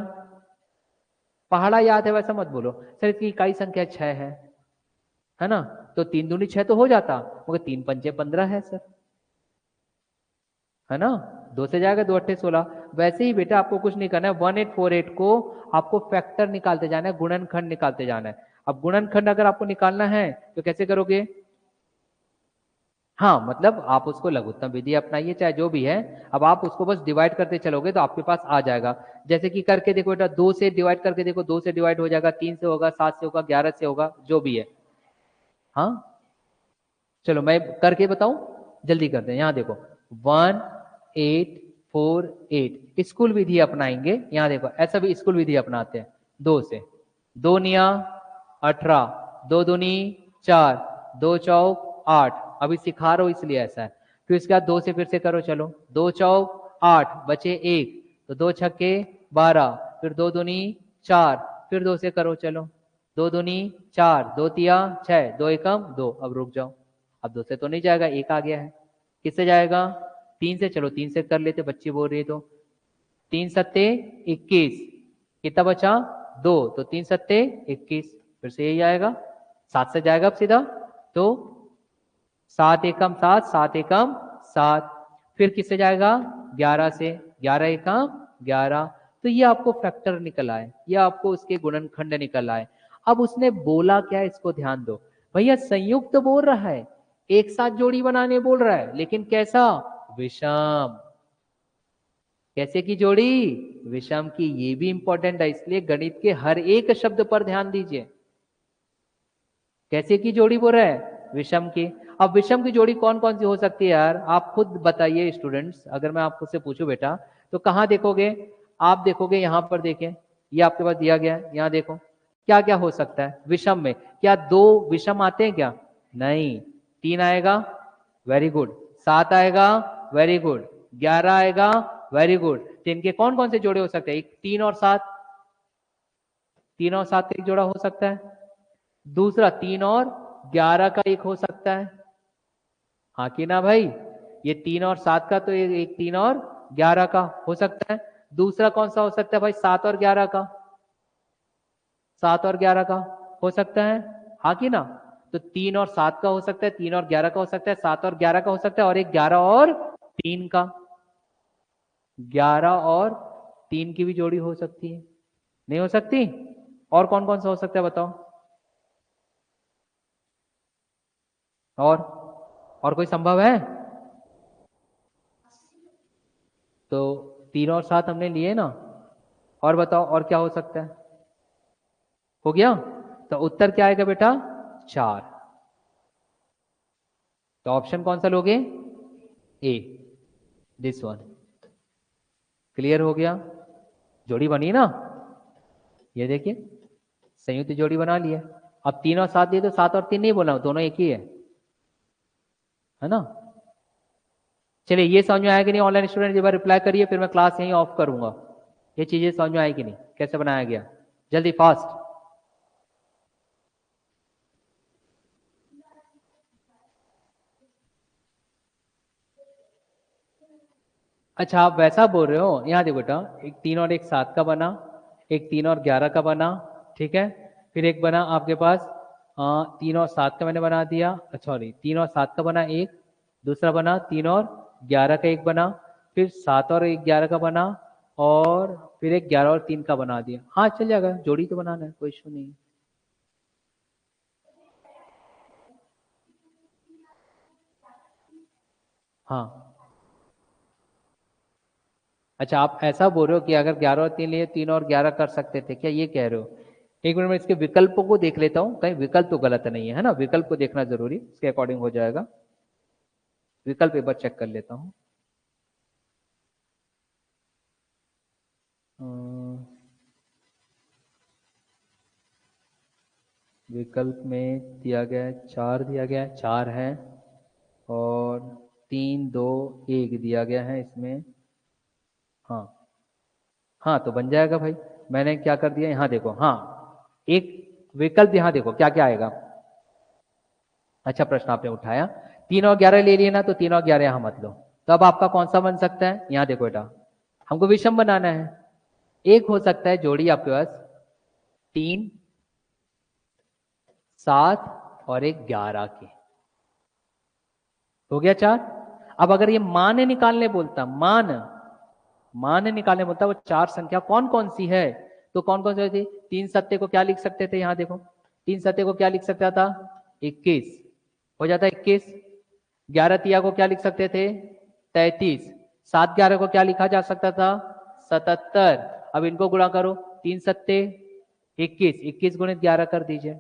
पहाड़ा याद है वैसा मत बोलो सर, इसकी इकाई संख्या 6 है ना। तो 3 दूनी 6 तो हो जाता, मगर 3 पंचे 15 है सर, है ना। 2 से जाएगा 2 अट्ठे 16। वैसे ही बेटा आपको कुछ नहीं करना है, 1848 को आपको फैक्टर निकालते जाना है, गुणनखंड निकालते जाना है। अब गुणनखंड अगर आपको निकालना है तो कैसे करोगे, हाँ मतलब आप उसको लघुत्तम विधि अपनाइए चाहे जो भी है। अब आप उसको बस डिवाइड करते चलोगे तो आपके पास आ जाएगा। जैसे कि करके देखो बेटा, 2 से डिवाइड करके देखो, 2 से डिवाइड हो जाएगा, 3 से होगा, 7 से होगा, 11 से होगा, जो भी है। हाँ चलो मैं करके बताऊं, जल्दी करते हैं। यहाँ देखो 1848 स्कूल विधि अपनाएंगे। यहाँ देखो ऐसा भी स्कूल विधि अपनाते हैं, 2 से, 2 निया 18, 2 दूनी 4, 2 चौक 8। अभी सिखा रहा हूं इसलिए ऐसा है। फिर इसके बाद 2 से फिर से करो, चलो 2 चौक 8 बचे 1, तो 2 छक्के 12, फिर 2 दूनी 4, फिर 2 से करो, चलो 2 दूनी 4, 2 तिया 6, 2 एकम 2। अब रुक जाओ, अब 2 से तो नहीं जाएगा, 1 आ गया है, किससे जाएगा, 3 से। चलो 3 से कर लेते, बच्ची बोल रही है तो 3 सत्ते 21, कितना बचा 2, तो 3 सत्ते 21, फिर से यही आएगा। 7 से जाएगा अब सीधा, तो 7 एकम 7, 7 एकम 7, फिर किससे जाएगा 11 से, 11 एका 11, तो ये आपको फैक्टर निकल आए, ये आपको उसके गुणनखंड निकल आए। अब उसने बोला क्या, इसको ध्यान दो भैया, संयुक्त बोल रहा है, एक साथ जोड़ी बनाने बोल रहा है, लेकिन कैसा, विषम। कैसे की जोड़ी, विषम की। ये भी इंपॉर्टेंट है, इसलिए गणित के हर एक शब्द पर ध्यान दीजिए। कैसे की जोड़ी बोल रहा है, विषम की। अब विषम की जोड़ी कौन कौन सी हो सकती है यार, आप खुद बताइए स्टूडेंट्स। अगर मैं आपको से पूछूं बेटा, तो कहाँ देखोगे आप, देखोगे यहाँ पर देखें, ये आपके पास दिया गया है, यहाँ देखो क्या क्या हो सकता है विषम में। क्या 2 विषम आते हैं क्या, नहीं। 3 आएगा, वेरी गुड। 7 आएगा, वेरी गुड। 11 आएगा, वेरी गुड। तो इनके कौन कौन से जोड़े हो सकते हैं, एक 3 और 7, 3 और 7 का एक जोड़ा हो सकता है। दूसरा 3 और 11 का एक हो सकता है, हाँ कि ना भाई। ये 3 और 7 का, तो एक 3 और 11 का हो सकता है। दूसरा कौन सा हो सकता है भाई, 7 और 11 का, 7 और 11 का हो सकता है, हाँ कि ना। तो 3 और 7 का हो सकता है, 3 और 11 का हो सकता है, 7 और 11 का हो सकता है, और एक 11 और 3 का। 11 और 3 की भी जोड़ी हो सकती है, नहीं हो सकती। और कौन कौन सा हो सकता है बताओ, और कोई संभव है। तो 3 और 7 हमने लिए ना, और बताओ और क्या हो सकता है, हो गया। तो उत्तर क्या आएगा बेटा, 4। तो ऑप्शन कौन सा लोगे, ए, दिस वन। क्लियर हो गया, जोड़ी बनी ना, ये देखिए संयुक्त जोड़ी बना लिया। अब 3 और 7 दिए, तो 7 और 3 नहीं बोला, दोनों एक ही है ना। चलिए, ये समझ में आया कि नहीं ऑनलाइन स्टूडेंट, एक बार रिप्लाई करिए, फिर मैं क्लास यहीं ऑफ करूंगा। ये चीजें समझ में आई कि नहीं, कैसे बनाया गया, जल्दी फास्ट। अच्छा, आप वैसा बोल रहे हो, यहाँ देखो बेटा, एक 3 और एक 7 का बना, एक 3 और 11 का बना, ठीक है। फिर एक बना आपके पास 3 और 7 का मैंने बना दिया, सॉरी 3 और 7 का बना एक, दूसरा बना 3 और 11 का एक बना, फिर 7 और 11 का बना, और फिर एक 11 और 3 का बना दिया। हाँ चल जाएगा, जोड़ी तो बनाना है, कोई इशू नहीं। हाँ, अच्छा आप ऐसा बोल रहे हो कि अगर 11 और 3 लिए 3 और 11 कर सकते थे, क्या ये कह रहे हो। एक मिनट में इसके विकल्पों को देख लेता हूँ, कहीं विकल्प तो गलत नहीं है ना, विकल्प को देखना जरूरी, इसके अकॉर्डिंग हो जाएगा। विकल्प एक बार चेक कर लेता हूँ। अम्म, विकल्प में दिया गया है 4, दिया गया है 4 है, और 3 2 1 दिया गया है इसमें। हाँ, हाँ तो बन जाएगा भाई। मैंने क्या कर दिया, यहाँ देखो, हाँ एक विकल्प, यहाँ देखो क्या क्या आएगा। अच्छा प्रश्न आपने उठाया, 3 और 11 ले लिए ना, तो 3 और 11 यहां मत लो। तो अब आपका कौन सा बन सकता है, यहाँ देखो बेटा, हमको विषम बनाना है। एक हो सकता है जोड़ी आपके पास 3 7 और एक 11 की, हो गया 4। अब अगर ये मान निकालने बोलता, मान निकालने बोलता, वो 4 संख्या कौन कौन सी है, तो कौन कौन सी थी। 3 सत्ते को क्या लिख सकते थे, यहाँ देखो 3 सत्ते को क्या लिख सकता था, 21, हो जाता है 21। 11 तिया को क्या लिख सकते थे, 33। 7 11 को क्या लिखा जा सकता था, 77। अब इनको गुणा करो, 3 सत्ते 21, 21 गुणित 11 कर दीजिए,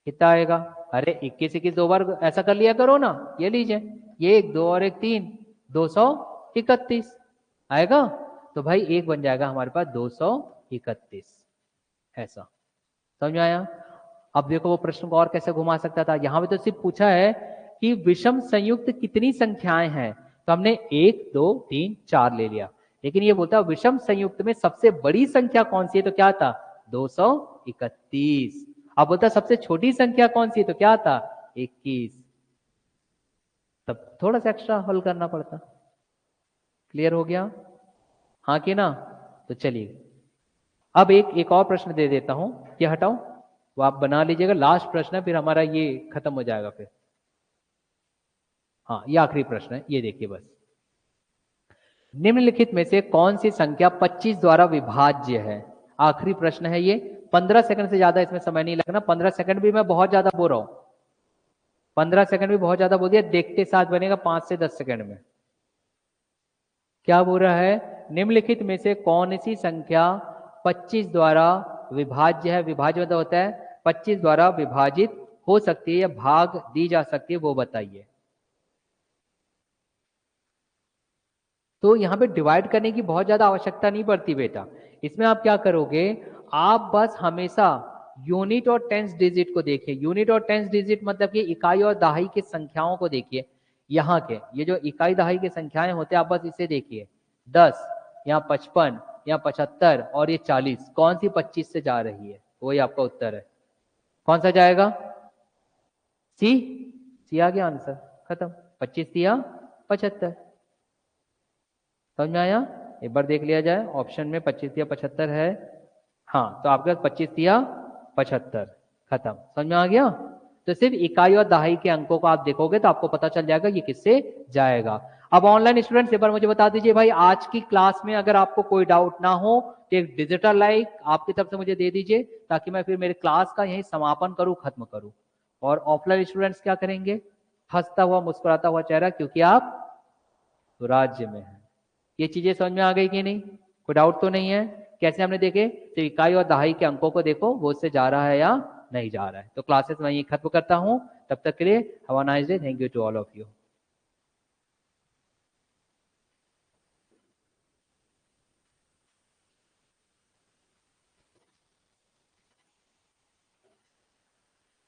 कितना आएगा। अरे 21 21 दो बार ऐसा कर लिया करो ना, ये लीजिए, ये 1 2 और एक 3, 231 आएगा। तो भाई एक बन जाएगा हमारे पास 231, ऐसा समझ में आया। अब देखो वो प्रश्न को और कैसे घुमा सकता था, यहां पे तो सिर्फ पूछा है कि विषम संयुक्त कितनी संख्याएं हैं, तो हमने 1 2 3 4 ले लिया। लेकिन ये बोलता है विषम संयुक्त में सबसे बड़ी संख्या कौन सी है, तो क्या था 231। अब बोलता सबसे छोटी संख्या कौन सी है, तो क्या था 21। तब थोड़ा सा एक्स्ट्रा हल करना पड़ता। क्लियर हो गया, हाँ कि ना। तो चलिए, अब एक और प्रश्न दे देता हूं, ये हटाओ, वो आप बना लीजिएगा, लास्ट प्रश्न है, फिर हमारा ये खत्म हो जाएगा फिर। हाँ ये आखिरी प्रश्न है, ये देखिए बस। निम्नलिखित में से कौन सी संख्या 25 द्वारा विभाज्य है? आखिरी प्रश्न है ये। 15 सेकंड से ज्यादा इसमें समय नहीं लगना। 15 सेकंड भी मैं बहुत ज्यादा बोल रहा हूं, 15 सेकंड भी बहुत ज्यादा बोल दिया। देखते साथ बनेगा 5 से 10 सेकंड में। क्या बोल रहा है? निम्नलिखित में से कौन सी संख्या 25 द्वारा विभाज्य है? विभाज्य मतलब होता है 25 द्वारा विभाजित हो सकती है या भाग दी जा सकती है, वो बताइए। तो यहां पे डिवाइड करने की बहुत ज्यादा आवश्यकता नहीं पड़ती बेटा। इसमें आप क्या करोगे, आप बस हमेशा यूनिट और टेंस डिजिट को देखिए। यूनिट और टेंस डिजिट मतलब कि इकाई और दहाई की संख्याओं को देखिए। यहाँ के ये जो इकाई दहाई की संख्याएं होते हैं, आप बस इसे देखिए। 10, यहाँ 55, यहाँ 75 और ये 40। कौन सी 25 से जा रही है? वही आपका उत्तर है। कौन सा जाएगा? सी। सी आ गया आंसर, खत्म। 25 दिया 75। समझ में आया? एक बार देख लिया जाए, ऑप्शन में 25 या 75 है। हाँ, तो आपके पास 25 या 75, खत्म। समझ में आ गया? तो सिर्फ इकाई और दहाई के अंकों को आप देखोगे तो आपको पता चल जाएगा ये किससे जाएगा। अब ऑनलाइन स्टूडेंट्स एक बार मुझे बता दीजिए भाई, आज की क्लास में अगर आपको कोई डाउट ना हो तो एक डिजिटल लाइक आपकी तरफ से मुझे दे दीजिए, ताकि मैं फिर मेरे क्लास का यही समापन करूं, खत्म करूं। और ऑफलाइन स्टूडेंट्स क्या करेंगे? हंसता हुआ मुस्कुराता हुआ चेहरा, क्योंकि आप स्वराज्य में हैं। ये चीजें समझ में आ गई कि नहीं? कोई डाउट तो नहीं है? कैसे हमने देखे? तो इकाई और दहाई के अंकों को देखो, वो उससे जा रहा है या नहीं जा रहा है। तो क्लासेस मैं यही खत्म करता हूं। तब तक के लिए have a nice day. Thank you to all of you.